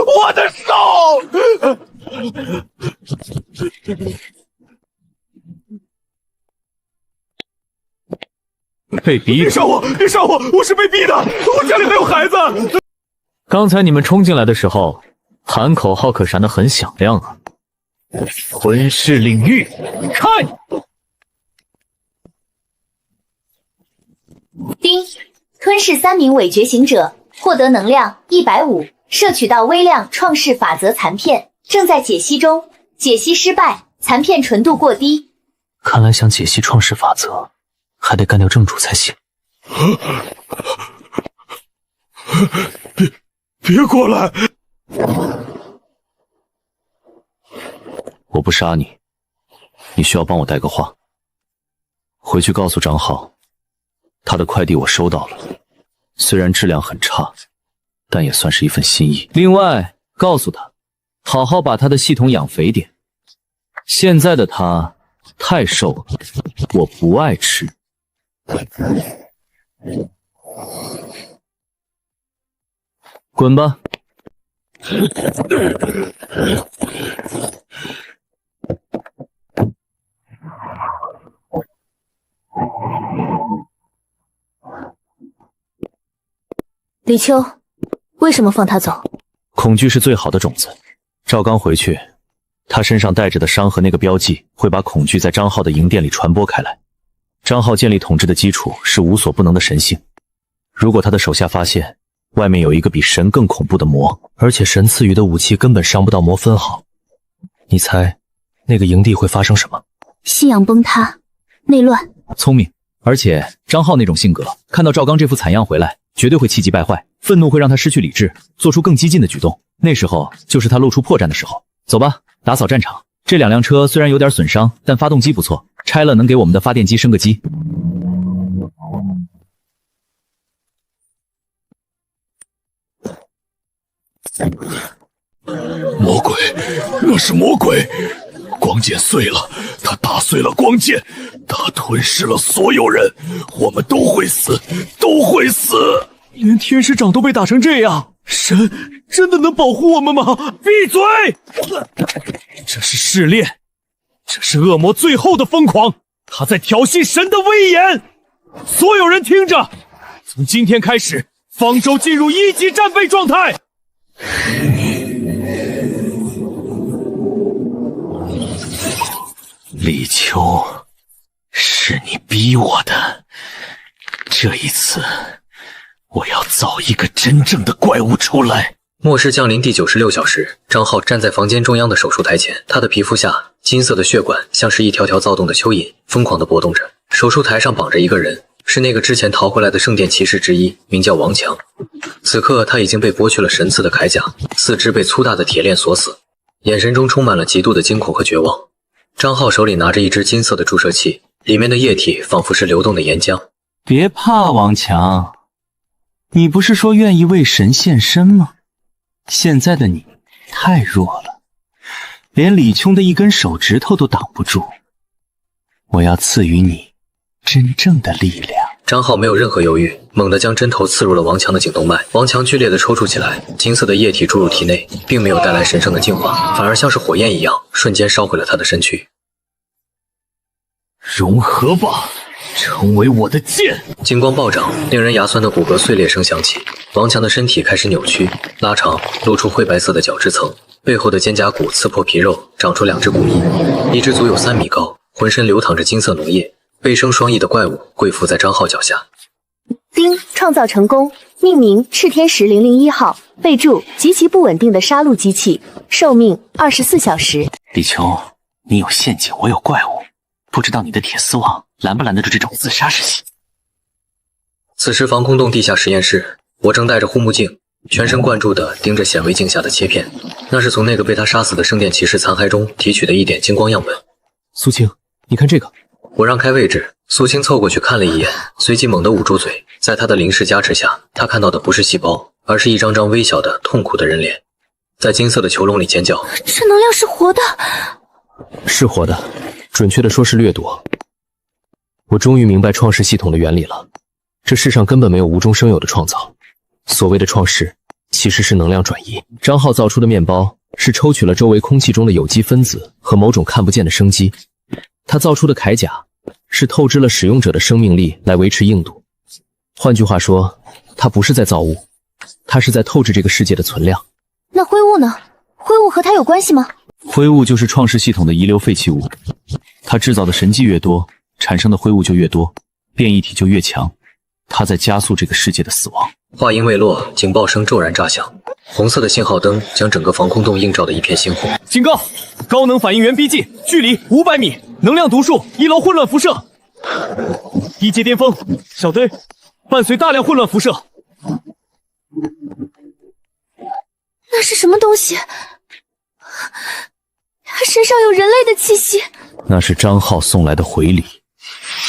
我的手！被逼的！别杀我！别杀我！我是被逼的！我家里还有孩子！刚才你们冲进来的时候，喊口号可闪得很响亮啊！吞噬领域，开！丁，吞噬3名伪觉醒者，获得能量150，摄取到微量创世法则残片，正在解析中，解析失败，残片纯度过低。看来想解析创世法则，还得干掉正主才行。别过来！我不杀你，你需要帮我带个话，回去告诉张浩，他的快递我收到了，虽然质量很差，但也算是一份心意。另外，告诉他，好好把他的系统养肥点。现在的他太瘦了，我不爱吃。滚吧！李秋，为什么放他走？恐惧是最好的种子。赵刚回去，他身上带着的伤和那个标记会把恐惧在张浩的营店里传播开来。张浩建立统治的基础是无所不能的神性，如果他的手下发现外面有一个比神更恐怖的魔，而且神赐予的武器根本伤不到魔分毫，你猜那个营地会发生什么？信仰崩塌，内乱。聪明，而且张浩那种性格，看到赵刚这副惨样回来，绝对会气急败坏，愤怒会让他失去理智，做出更激进的举动。那时候就是他露出破绽的时候。走吧，打扫战场。这2辆车虽然有点损伤，但发动机不错，拆了能给我们的发电机升个级。魔鬼，那是魔鬼！光剑碎了，他打碎了光剑，他吞噬了所有人，我们都会死，都会死！连天使长都被打成这样，神真的能保护我们吗？闭嘴！这是试炼，这是恶魔最后的疯狂，他在挑衅神的威严。所有人听着，从今天开始，方舟进入1级战备状态。李秋，是你逼我的。这一次，我要造一个真正的怪物出来。末世降临第96小时，张浩站在房间中央的手术台前，他的皮肤下金色的血管像是一条条躁动的蚯蚓，疯狂地搏动着。手术台上绑着一个人，是那个之前逃回来的圣殿骑士之一，名叫王强。此刻他已经被剥去了神赐的铠甲，四肢被粗大的铁链锁死，眼神中充满了极度的惊恐和绝望。张浩手里拿着一只金色的注射器，里面的液体仿佛是流动的岩浆。别怕，王强，你不是说愿意为神献身吗？现在的你太弱了，连李琼的一根手指头都挡不住。我要赐予你真正的力量。张浩没有任何犹豫，猛地将针头刺入了王强的颈动脉。王强剧烈地抽搐起来，金色的液体注入体内，并没有带来神圣的净化，反而像是火焰一样，瞬间烧毁了他的身躯。融合吧，成为我的剑！金光暴涨，令人牙酸的骨骼碎裂声响起。王强的身体开始扭曲、拉长，露出灰白色的角质层，背后的肩胛骨刺破皮肉，长出2只骨翼，一只足有3米高，浑身流淌着金色脓液。背生双翼的怪物跪伏在张浩脚下。丁，创造成功，命名赤天石001号，备注极其不稳定的杀戮机器，寿命24小时。李琼，你有陷阱，我有怪物，不知道你的铁丝网拦不拦得住这种自杀之气？此时防空洞地下实验室，我正戴着护目镜，全神贯注地盯着显微镜下的切片，那是从那个被他杀死的圣殿骑士残骸中提取的一点金光样本。苏青，你看这个。我让开位置，苏青凑过去看了一眼，随即猛地捂住嘴。在他的灵视加持下，他看到的不是细胞，而是一张张微小的、痛苦的人脸，在金色的囚笼里尖叫。这能量是活的？是活的，准确的说是掠夺。我终于明白创世系统的原理了。这世上根本没有无中生有的创造，所谓的创世，其实是能量转移。张浩造出的面包是抽取了周围空气中的有机分子和某种看不见的生机，他造出的铠甲是透支了使用者的生命力来维持硬度。换句话说，他不是在造物，他是在透支这个世界的存量。那灰雾呢？灰雾和他有关系吗？灰雾就是创世系统的遗留废弃物，它制造的神迹越多，产生的灰雾就越多，变异体就越强，它在加速这个世界的死亡。话音未落，警报声骤然炸响，红色的信号灯将整个防空洞映照得一片猩红。警告！高能反应源逼近，距离500米，能量读数1楼混乱辐射。一阶巅峰，小队，伴随大量混乱辐射。那是什么东西？他身上有人类的气息。那是张浩送来的回礼，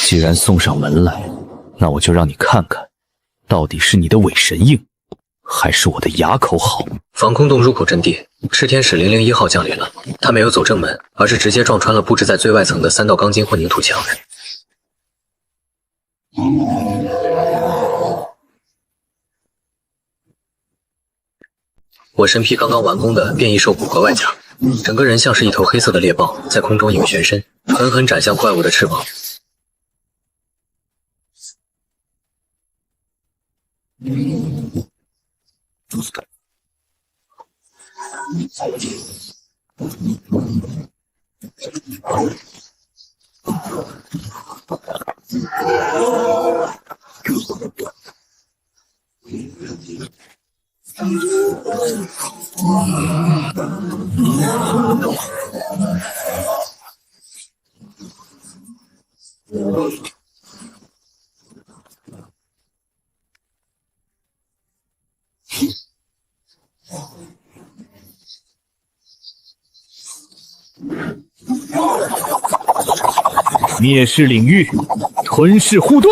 既然送上门来，那我就让你看看，到底是你的伪神印，还是我的哑口好。防空洞入口阵地，赤天使001号降临了。他没有走正门，而是直接撞穿了布置在最外层的3道钢筋混凝土墙。我身披刚刚完工的变异兽骨骼外甲，整个人像是一头黑色的猎豹，在空中影旋身，狠狠斩向怪物的翅膀。灭世领域，吞噬护盾。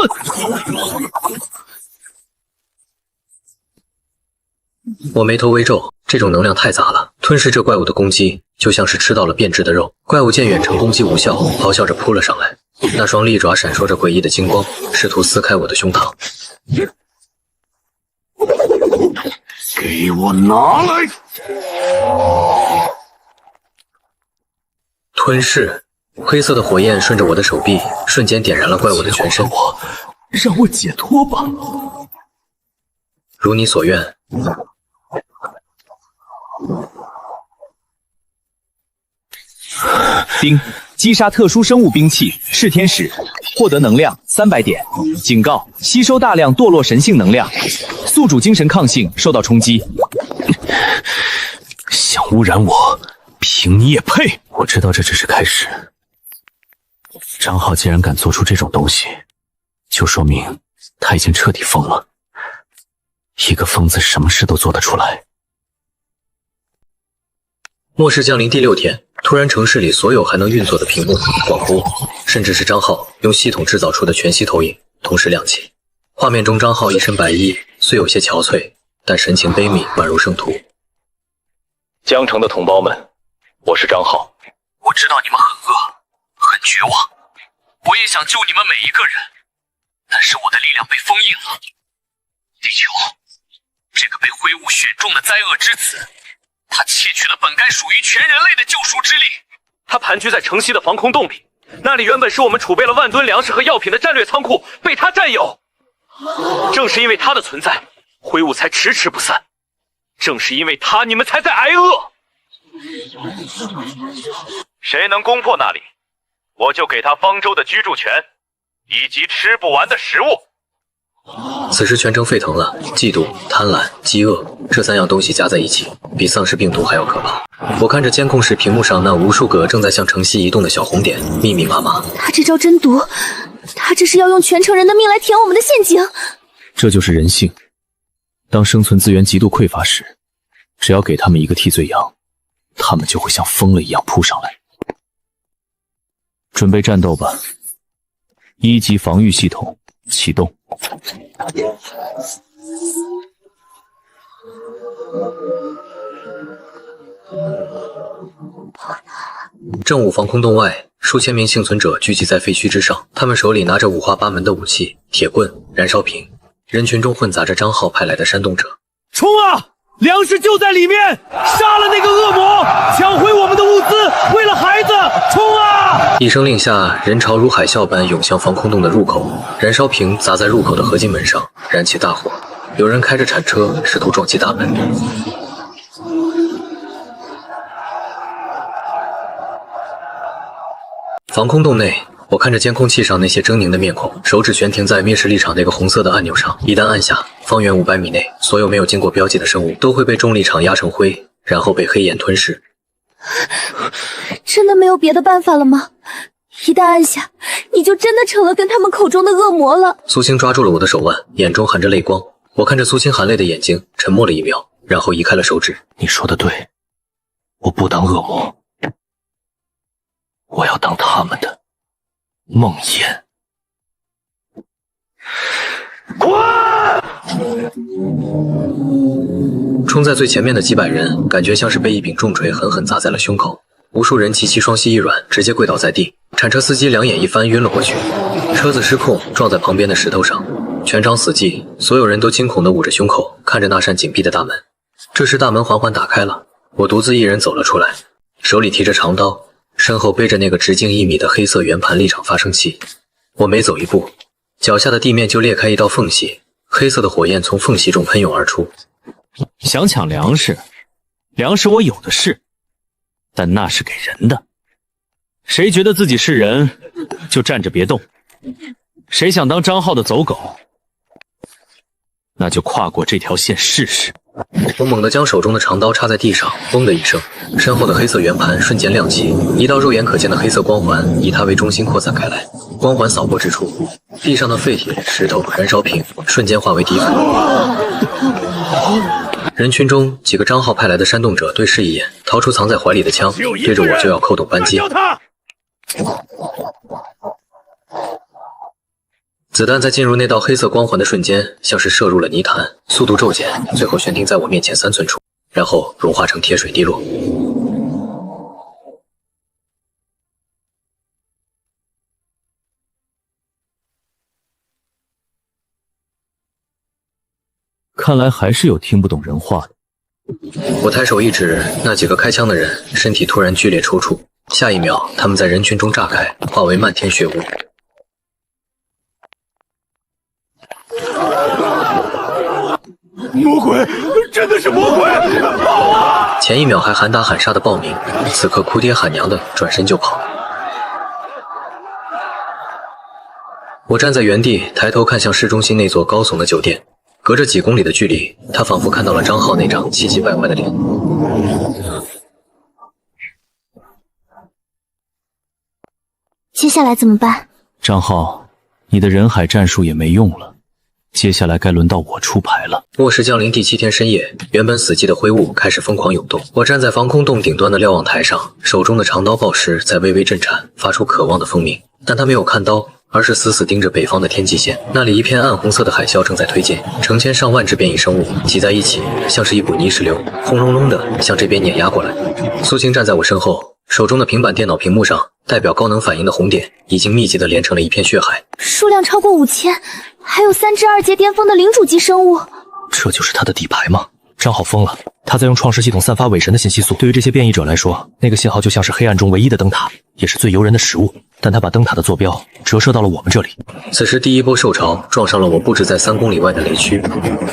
我眉头微皱，这种能量太杂了，吞噬这怪物的攻击就像是吃到了变质的肉。怪物见远程攻击无效，咆哮着扑了上来，那双利爪闪烁着诡异的金光，试图撕开我的胸膛。给我拿来！吞噬，黑色的火焰顺着我的手臂，瞬间点燃了怪物的全身。让我解脱吧！如你所愿。丁，击杀特殊生物兵器噬天使，获得能量300点。警告：吸收大量堕落神性能量，宿主精神抗性受到冲击。想污染我，凭你也配！我知道这只是开始。张浩既然敢做出这种东西，就说明他已经彻底疯了。一个疯子什么事都做得出来。末世降临第6天，突然城市里所有还能运作的屏幕、广播，甚至是张浩用系统制造出的全息投影，同时亮起。画面中张浩一身白衣，虽有些憔悴，但神情悲悯，宛如圣徒。江城的同胞们，我是张浩。我知道你们很饿，很绝望，我也想救你们每一个人，但是我的力量被封印了。地球，这个被灰雾选中的灾厄之子，他窃取了本该属于全人类的救赎之力。他盘踞在城西的防空洞里，那里原本是我们储备了万吨粮食和药品的战略仓库，被他占有。正是因为他的存在，灰雾才迟迟不散。正是因为他，你们才在挨饿。谁能攻破那里，我就给他方舟的居住权，以及吃不完的食物。此时全城沸腾了，嫉妒、贪婪、饥饿这3样东西加在一起，比丧尸病毒还要可怕。我看着监控室屏幕上那无数个正在向城西移动的小红点，密密麻麻。他这招真毒，他这是要用全城人的命来填我们的陷阱。这就是人性。当生存资源极度匮乏时，只要给他们一个替罪羊，他们就会像疯了一样扑上来。准备战斗吧！1级防御系统启动。正午防空洞外，数千名幸存者聚集在废墟之上，他们手里拿着五花八门的武器，铁棍、燃烧瓶。人群中混杂着张浩派来的煽动者。冲啊！粮食就在里面！杀了那个恶魔，抢回我们的物资！为了孩子，冲啊！一声令下，人潮如海啸般涌向防空洞的入口，燃烧瓶砸在入口的合金门上，燃起大火。有人开着铲车试图撞击大门。防空洞内，我看着监控器上那些狰狞的面孔，手指悬停在灭世立场那个红色的按钮上。一旦按下，方圆500米内所有没有经过标记的生物都会被重力场压成灰，然后被黑焰吞噬。真的没有别的办法了吗？一旦按下，你就真的成了跟他们口中的恶魔了。苏青抓住了我的手腕，眼中含着泪光。我看着苏青含泪的眼睛，沉默了1秒，然后移开了手指。你说的对，我不当恶魔，我要当他们的梦魇。冲在最前面的几百人，感觉像是被一柄重锤狠狠砸在了胸口。无数人齐齐双膝一软，直接跪倒在地。铲车司机两眼一翻，晕了过去。车子失控，撞在旁边的石头上。全场死寂，所有人都惊恐地捂着胸口，看着那扇紧闭的大门。这时大门缓缓打开了，我独自一人走了出来，手里提着长刀，身后背着那个直径1米的黑色圆盘立场发生器。我每走一步，脚下的地面就裂开一道缝隙，黑色的火焰从缝隙中喷涌而出。想抢粮食，粮食我有的是，但那是给人的。谁觉得自己是人，就站着别动。谁想当张浩的走狗，那就跨过这条线试试。我猛地将手中的长刀插在地上，嗡的一声，身后的黑色圆盘瞬间亮起，一道肉眼可见的黑色光环以它为中心扩散开来。光环扫过之处，地上的废铁、石头、燃烧瓶瞬间化为齑粉。人群中几个张浩派来的煽动者对视一眼，掏出藏在怀里的枪，对着我就要扣动扳机。子弹在进入那道黑色光环的瞬间，像是射入了泥潭，速度骤减，最后悬停在我面前3寸处，然后融化成铁水滴落。看来还是有听不懂人话的。我抬手一指那几个开枪的人，身体突然剧烈抽搐，下一秒他们在人群中炸开，化为漫天血雾。魔鬼，真的是魔鬼！跑啊！前一秒还喊打喊杀的暴民，此刻哭爹喊娘的转身就跑。我站在原地，抬头看向市中心那座高耸的酒店，隔着几公里的距离，他仿佛看到了张浩那张气急败坏的脸。接下来怎么办？张浩，你的人海战术也没用了。接下来该轮到我出牌了。末世降临第7天深夜，原本死寂的灰雾开始疯狂涌动。我站在防空洞顶端的瞭望台上，手中的长刀爆石在微微震颤，发出渴望的蜂鸣。但他没有看刀，而是死死盯着北方的天际线。那里一片暗红色的海啸正在推进，成千上万只变异生物挤在一起，像是一股泥石流，轰隆隆的向这边碾压过来。苏青站在我身后，手中的平板电脑屏幕上代表高能反应的红点已经密集地连成了一片血海，数量超过5000，还有3只2阶巅峰的领主级生物。这就是他的底牌吗？张浩疯了，他在用创世系统散发伪神的信息素。对于这些变异者来说，那个信号就像是黑暗中唯一的灯塔，也是最诱人的食物。但他把灯塔的坐标折射到了我们这里。此时第一波兽潮撞上了我布置在3公里外的雷区，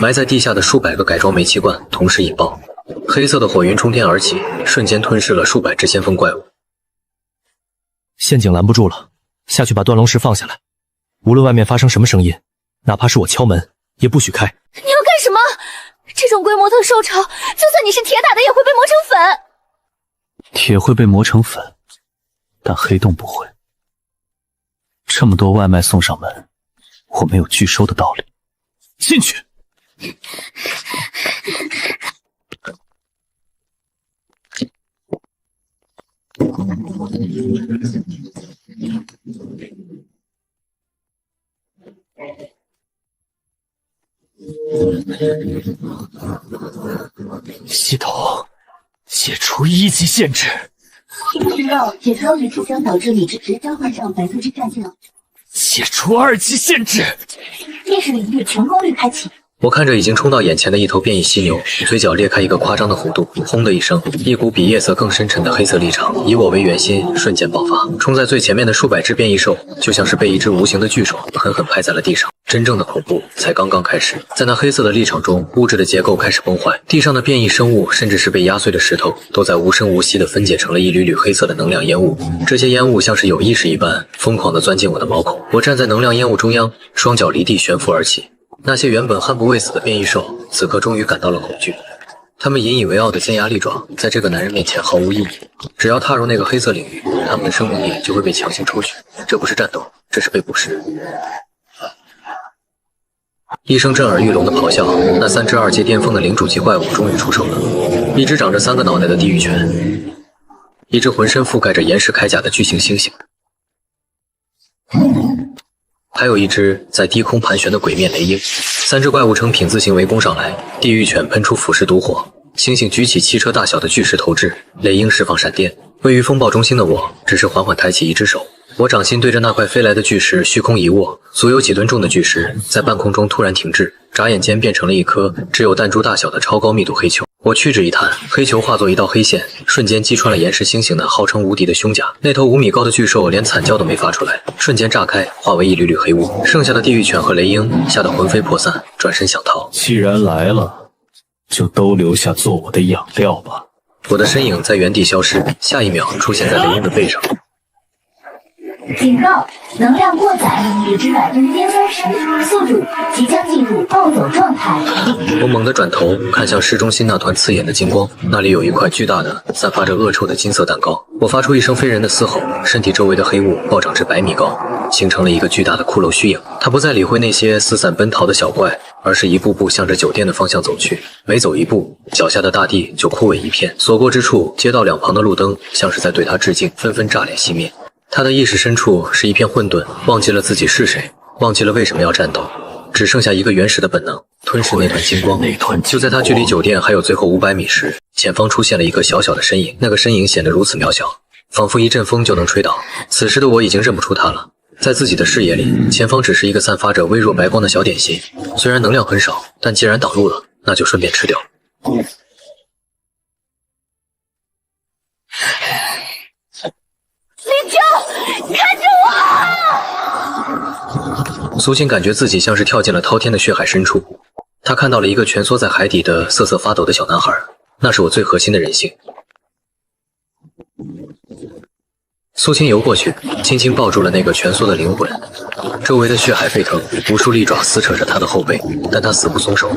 埋在地下的数百个改装煤气罐同时引爆，黑色的火云冲天而起，瞬间吞噬了数百只先锋怪物。陷阱拦不住了，下去把断龙石放下来。无论外面发生什么声音，哪怕是我敲门，也不许开。你要干什么？这种规模的兽潮，就算你是铁打的，也会被磨成粉。铁会被磨成粉，但黑洞不会。这么多外卖送上门，我没有拒收的道理。进去。系统解除1级限制，宣告解除理智将导致理智值交换上白色之战将。解除2级限制，面试领域成功率开启。我看着已经冲到眼前的一头变异犀牛，嘴角裂开一个夸张的弧度，轰的一声，一股比夜色更深沉的黑色力场以我为圆心瞬间爆发，冲在最前面的数百只变异兽就像是被一只无形的巨手狠狠拍在了地上。真正的恐怖才刚刚开始，在那黑色的力场中，物质的结构开始崩坏，地上的变异生物甚至是被压碎的石头都在无声无息地分解成了一缕缕黑色的能量烟雾。这些烟雾像是有意识一般，疯狂地钻进我的毛孔。我站在能量烟雾中央，双脚离地悬浮而起。那些原本悍不畏死的变异兽，此刻终于感到了恐惧。他们引以为傲的尖牙利爪，在这个男人面前毫无意义。只要踏入那个黑色领域，他们的生命力就会被强行抽取。这不是战斗，这是被捕食。一声震耳欲聋的咆哮，那3只2阶巅峰的领主级怪物终于出手了。一只长着3个脑袋的地狱犬，一只浑身覆盖着岩石铠甲的巨型猩猩，还有一只在低空盘旋的鬼面雷鹰。3只怪物呈品字形围攻上来，地狱犬喷出腐蚀毒火，猩猩举起汽车大小的巨石投掷，雷鹰释放闪电。位于风暴中心的我，只是缓缓抬起一只手，我掌心对着那块飞来的巨石虚空一握，足有几吨重的巨石在半空中突然停滞，眨眼间变成了一颗只有弹珠大小的超高密度黑球。我屈指一弹，黑球化作一道黑线，瞬间击穿了岩石猩猩的号称无敌的胸甲。那头5米高的巨兽连惨叫都没发出来，瞬间炸开，化为一缕缕黑雾。剩下的地狱犬和雷鹰吓得魂飞魄散，转身想逃。既然来了，就都留下做我的养料吧。我的身影在原地消失，下一秒出现在雷鹰的背上。警告，能量过载，已知30%，宿主即将进入暴走状态。我猛地转头看向市中心那团刺眼的金光，那里有一块巨大的散发着恶臭的金色蛋糕。我发出一声非人的嘶吼，身体周围的黑雾暴涨至100米高，形成了一个巨大的骷髅虚影。他不再理会那些四散奔逃的小怪，而是一步步向着酒店的方向走去。每走一步，脚下的大地就枯萎一片，所过之处，街道两旁的路灯像是在对他致敬，纷纷炸裂熄灭。他的意识深处是一片混沌，忘记了自己是谁，忘记了为什么要战斗，只剩下一个原始的本能，吞噬那团金光。就在他距离酒店还有最后500米时，前方出现了一个小小的身影，那个身影显得如此渺小，仿佛一阵风就能吹倒。此时的我已经认不出他了，在自己的视野里，前方只是一个散发着微弱白光的小点心，虽然能量很少，但既然挡路了，那就顺便吃掉。林秋，看着我！苏青感觉自己像是跳进了滔天的血海深处，他看到了一个蜷缩在海底的瑟瑟发抖的小男孩，那是我最核心的人性。苏青游过去，轻轻抱住了那个蜷缩的灵魂，周围的血海沸腾，无数利爪撕扯着他的后背，但他死不松手。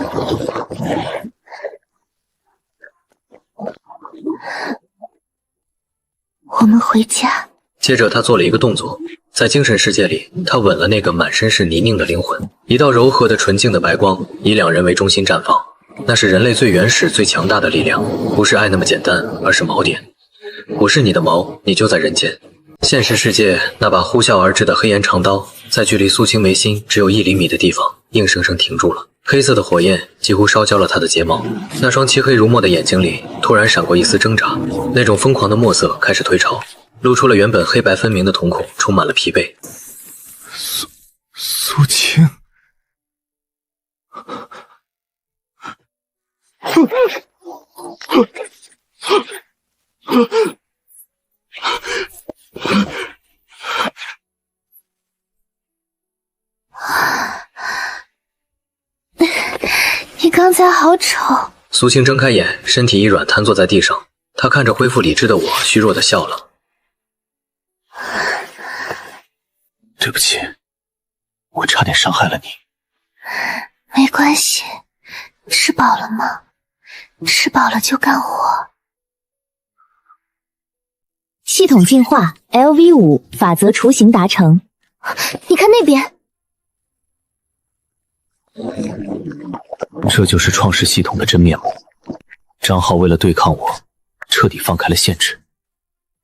我们回家。接着他做了一个动作，在精神世界里，他吻了那个满身是泥泞的灵魂，一道柔和的纯净的白光以2人为中心绽放，那是人类最原始最强大的力量，不是爱那么简单，而是锚点。我是你的锚，你就在人间。现实世界那把呼啸而至的黑岩长刀，在距离苏青眉心只有1厘米的地方硬生生停住了，黑色的火焰几乎烧焦了他的睫毛，那双漆黑如墨的眼睛里突然闪过一丝挣扎，那种疯狂的墨色开始退潮，露出了原本黑白分明的瞳孔，充满了疲惫。苏青，你刚才好丑。苏青睁开眼，身体一软，瘫坐在地上。她看着恢复理智的我，虚弱的笑了。对不起，我差点伤害了你。没关系，吃饱了吗？吃饱了就干活。系统进化 LV5 法则雏形达成。你看那边，这就是创世系统的真面目。张浩为了对抗我，彻底放开了限制，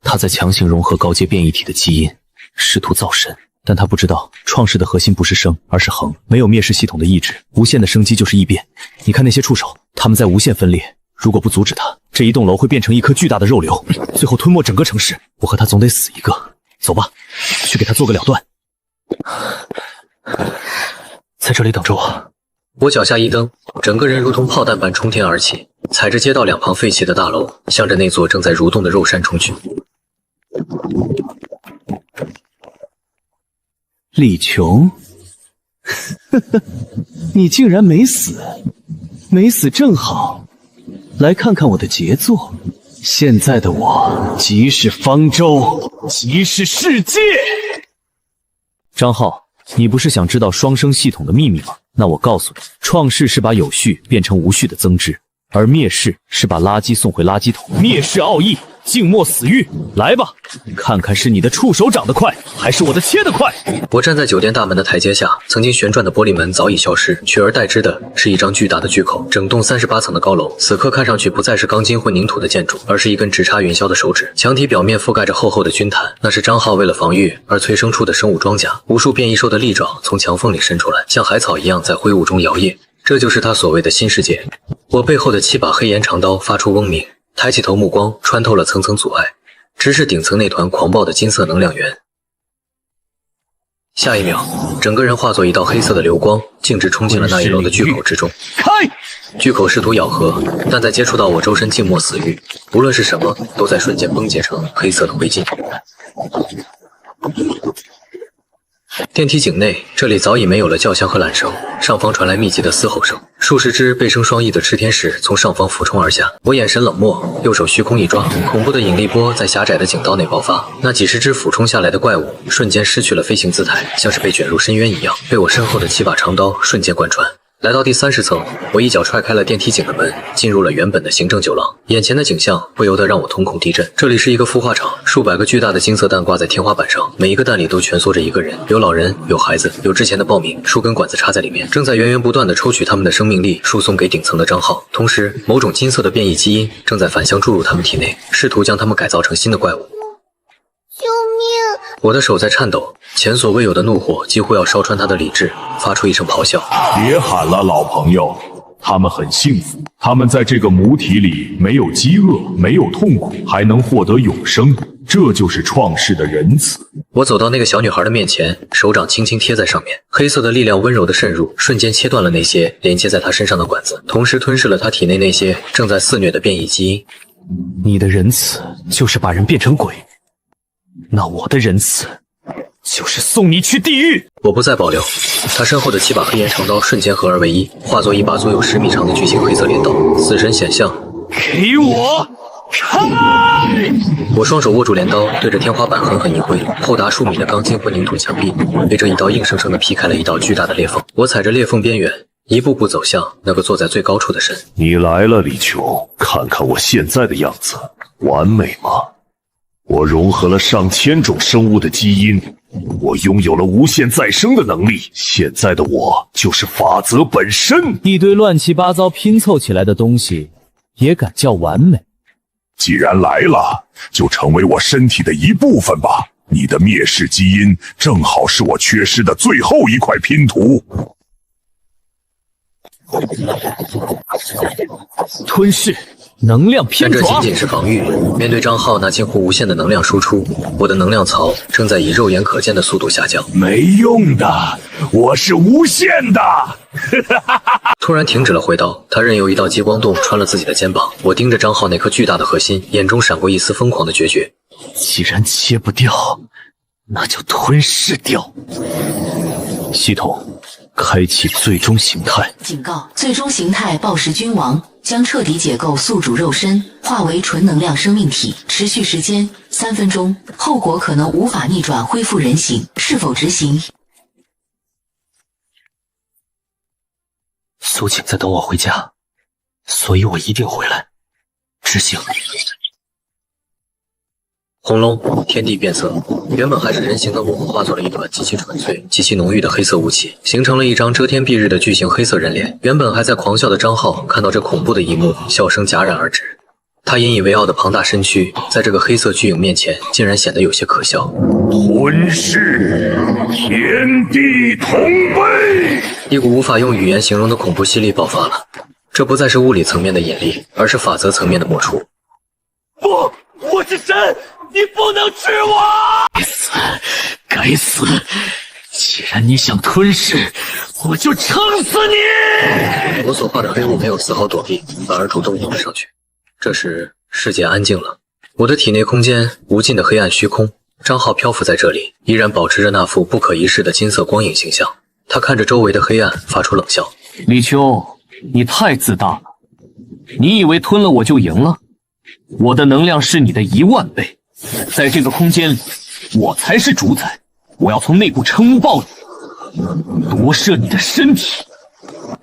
他在强行融合高阶变异体的基因，试图造神。但他不知道，创世的核心不是生，而是恒。没有灭世系统的意志，无限的生机就是异变。你看那些触手，他们在无限分裂，如果不阻止他，这一栋楼会变成一颗巨大的肉瘤，最后吞没整个城市。我和他总得死一个。走吧，去给他做个了断。在这里等着我。我脚下一蹬，整个人如同炮弹般冲天而起，踩着街道两旁废弃的大楼，向着那座正在蠕动的肉山冲去。李琼，你竟然没死，没死正好，来看看我的杰作。现在的我即是方舟，即是世界。张浩，你不是想知道双生系统的秘密吗？那我告诉你，创世是把有序变成无序的增值，而灭世是把垃圾送回垃圾桶。灭世奥义，静默死域，来吧，看看是你的触手长得快，还是我的切得快。我站在酒店大门的台阶下，曾经旋转的玻璃门早已消失，取而代之的是一张巨大的巨口。整栋38层的高楼，此刻看上去不再是钢筋混凝土的建筑，而是一根直插云霄的手指。墙体表面覆盖着厚厚的军毯，那是张浩为了防御而催生出的生物装甲。无数变异兽的利爪从墙缝里伸出来，像海草一样在灰雾中摇曳。这就是他所谓的新世界。我背后的7把黑岩长刀发出嗡鸣，抬起头，目光穿透了层层阻碍，直视顶层那团狂暴的金色能量源。下一秒，整个人化作一道黑色的流光，径直冲进了那一楼的巨口之中。开！巨口试图咬合，但在接触到我周身静默死域，无论是什么，都在瞬间崩解成黑色的灰烬。电梯井内，这里早已没有了叫嚣和喊声，上方传来密集的嘶吼声。数十只背生双翼的炽天使从上方俯冲而下，我眼神冷漠，右手虚空一抓，恐怖的引力波在狭窄的井道内爆发。那几十只俯冲下来的怪物瞬间失去了飞行姿态，像是被卷入深渊一样，被我身后的7把长刀瞬间贯穿。来到第30层，我一脚踹开了电梯井的门，进入了原本的行政酒廊。眼前的景象不由得让我瞳孔地震。这里是一个孵化场，数百个巨大的金色蛋挂在天花板上，每一个蛋里都蜷缩着一个人，有老人，有孩子，有之前的暴民，数根管子插在里面，正在源源不断地抽取他们的生命力，输送给顶层的张浩。同时，某种金色的变异基因正在反向注入他们体内，试图将他们改造成新的怪物。救命！我的手在颤抖，前所未有的怒火几乎要烧穿他的理智，发出一声咆哮。别喊了，老朋友，他们很幸福，他们在这个母体里没有饥饿，没有痛苦，还能获得永生，这就是创世的仁慈。我走到那个小女孩的面前，手掌轻轻贴在上面，黑色的力量温柔地渗入，瞬间切断了那些连接在她身上的管子，同时吞噬了她体内那些正在肆虐的变异基因。你的仁慈就是把人变成鬼，那我的仁慈就是送你去地狱。我不再保留，他身后的7把黑岩长刀瞬间合而为一，化作一把足有10米长的巨型黑色镰刀。死神显像，给我开！我双手握住镰刀，对着天花板狠狠一挥，厚达数米的钢筋混凝土墙壁被这一刀硬生生地劈开了一道巨大的裂缝。我踩着裂缝边缘，一步步走向那个坐在最高处的神。你来了，李琼，看看我现在的样子，完美吗？我融合了上千种生物的基因，我拥有了无限再生的能力。现在的我就是法则本身。一堆乱七八糟拼凑起来的东西，也敢叫完美？既然来了，就成为我身体的一部分吧。你的灭世基因正好是我缺失的最后一块拼图。吞噬能量偏但这仅仅是防御。面对张浩那近乎无限的能量输出，我的能量槽正在以肉眼可见的速度下降。没用的，我是无限的。突然停止了挥刀，他任由一道激光洞穿了自己的肩膀。我盯着张浩那颗巨大的核心，眼中闪过一丝疯狂的决绝。既然切不掉，那就吞噬掉。系统开启最终形态。警告：最终形态暴食君王将彻底解构宿主肉身，化为纯能量生命体，持续时间3分钟，后果可能无法逆转恢复人形。是否执行？苏晴在等我回家，所以我一定回来。执行。轰隆！天地变色，原本还是人形的我化作了一团极其纯粹、极其浓郁的黑色雾气，形成了一张遮天蔽日的巨型黑色人脸。原本还在狂笑的张浩看到这恐怖的一幕，笑声戛然而止。他引以为傲的庞大身躯，在这个黑色巨影面前，竟然显得有些可笑。吞噬，天地同悲！一股无法用语言形容的恐怖吸力爆发了。这不再是物理层面的引力，而是法则层面的抹除。不，我是神，你不能吃我！该死，该死！既然你想吞噬，我就撑死你！我所化的黑雾没有丝毫躲避，反而主动涌了上去。这时，世界安静了，我的体内空间无尽的黑暗虚空。张浩漂浮在这里，依然保持着那副不可一世的金色光影形象。他看着周围的黑暗，发出冷笑：“李秋，你太自大了！你以为吞了我就赢了？我的能量是你的10000倍，在这个空间里，我才是主宰。我要从内部乘雾爆你，夺摄你的身体。”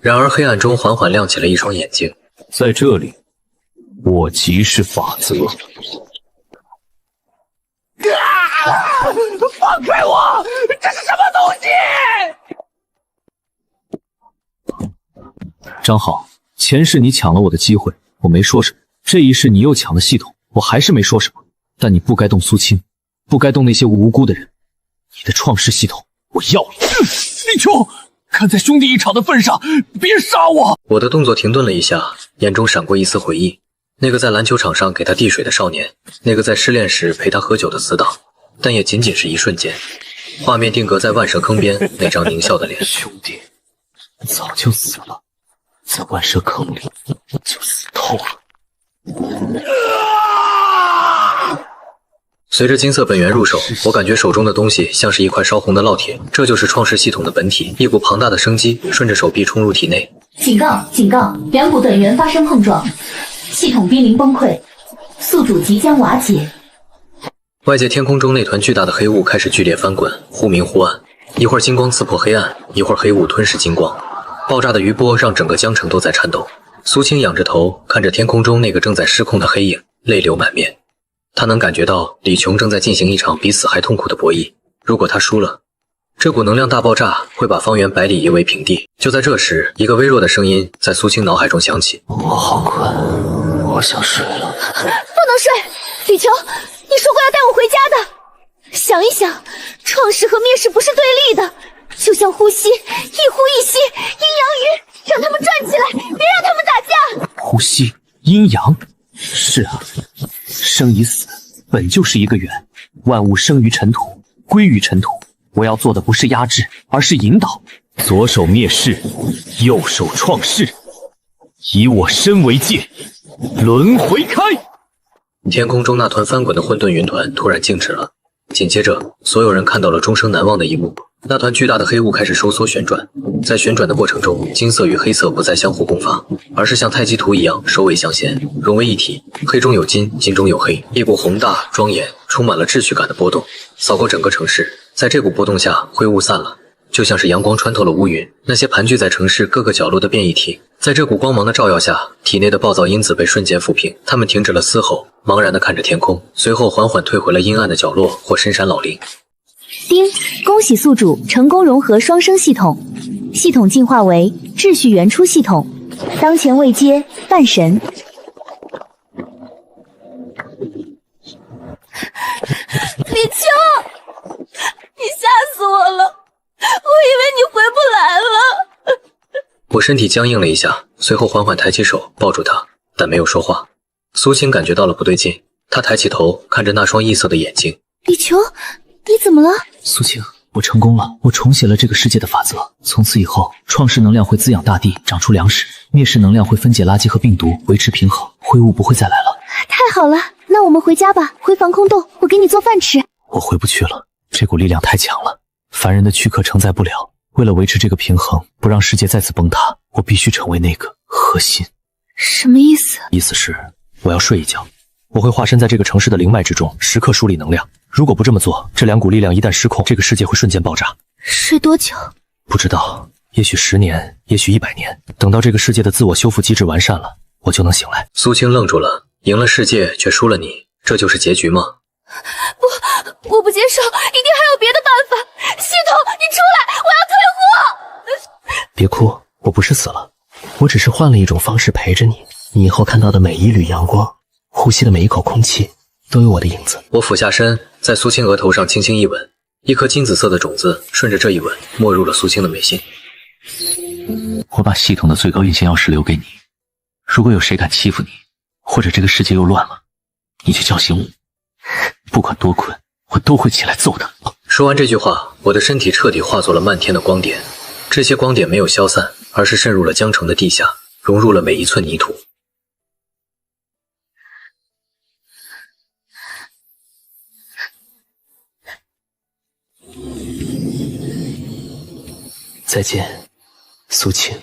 然而，黑暗中缓缓亮起了一双眼睛。在这里，我即是法则。放开我！这是什么东西？张浩，前世你抢了我的机会，我没说什么；这一世你又抢了系统，我还是没说什么。但你不该动苏青，不该动那些无辜的人。你的创世系统，我要你！李秋，看在兄弟一场的份上，别杀我！我的动作停顿了一下，眼中闪过一丝回忆。那个在篮球场上给他递水的少年，那个在失恋时陪他喝酒的死党，但也仅仅是一瞬间。画面定格在万蛇坑边那张狞笑的脸。兄弟早就死了，在万蛇坑里就死透了。随着金色本源入手，我感觉手中的东西像是一块烧红的烙铁，这就是创世系统的本体。一股庞大的生机顺着手臂冲入体内。警告！警告！两股本源发生碰撞，系统濒临崩溃，宿主即将瓦解。外界天空中那团巨大的黑雾开始剧烈翻滚，忽明忽暗，一会儿金光刺破黑暗，一会儿黑雾吞噬金光。爆炸的余波让整个江城都在颤抖。苏青仰着头看着天空中那个正在失控的黑影，泪流满面。他能感觉到李琼正在进行一场比死还痛苦的博弈。如果他输了，这股能量大爆炸会把方圆百里夷为平地。就在这时，一个微弱的声音在苏青脑海中响起：“我好困，我想睡了。”不能睡，李琼，你说过要带我回家的。想一想，创世和灭世不是对立的，就像呼吸，一呼一吸，阴阳鱼，让他们转起来，别让他们打架。呼吸，阴阳，是啊，生与死本就是一个圆，万物生于尘土，归于尘土。我要做的不是压制，而是引导。左手灭世，右手创世，以我身为界，轮回开。天空中那团翻滚的混沌云团突然静止了，紧接着，所有人看到了终生难忘的一幕。那团巨大的黑雾开始收缩旋转，在旋转的过程中，金色与黑色不再相互攻伐，而是像太极图一样首尾相衔，融为一体。黑中有金，金中有黑，一股宏大、庄严、充满了秩序感的波动扫过整个城市。在这股波动下，灰雾散了，就像是阳光穿透了乌云。那些盘踞在城市各个角落的变异体，在这股光芒的照耀下，体内的暴躁因子被瞬间抚平，它们停止了嘶吼，茫然地看着天空，随后缓缓退回了阴暗的角落或深山老林。丁，恭喜宿主成功融合双生系统，系统进化为秩序原初系统，当前位阶半神。李秋，你吓死我了，我以为你回不来了。我身体僵硬了一下，随后缓缓抬起手抱住他，但没有说话。苏青感觉到了不对劲，她抬起头看着那双异色的眼睛。李秋，你怎么了？苏青，我成功了，我重写了这个世界的法则。从此以后，创世能量会滋养大地，长出粮食；灭世能量会分解垃圾和病毒，维持平衡。灰雾不会再来了。太好了，那我们回家吧，回防空洞，我给你做饭吃。我回不去了，这股力量太强了，凡人的躯壳承载不了。为了维持这个平衡，不让世界再次崩塌，我必须成为那个核心。什么意思？意思是我要睡一觉，我会化身在这个城市的灵脉之中，时刻梳理能量。如果不这么做，这两股力量一旦失控，这个世界会瞬间爆炸。睡多久？不知道，也许10年，也许100年。等到这个世界的自我修复机制完善了，我就能醒来。苏青愣住了，赢了世界却输了你，这就是结局吗？不，我不接受，一定还有别的办法。系统，你出来，我要退货。别哭，我不是死了，我只是换了一种方式陪着你。你以后看到的每一缕阳光，呼吸的每一口空气，都有我的影子。我俯下身，在苏青额头上轻轻一吻，一颗金紫色的种子顺着这一吻没入了苏青的眉心。我把系统的最高印象钥匙留给你，如果有谁敢欺负你，或者这个世界又乱了，你就叫醒我，不管多困，我都会起来揍他。说完这句话，我的身体彻底化作了漫天的光点，这些光点没有消散，而是渗入了江城的地下，融入了每一寸泥土。再见，苏晴。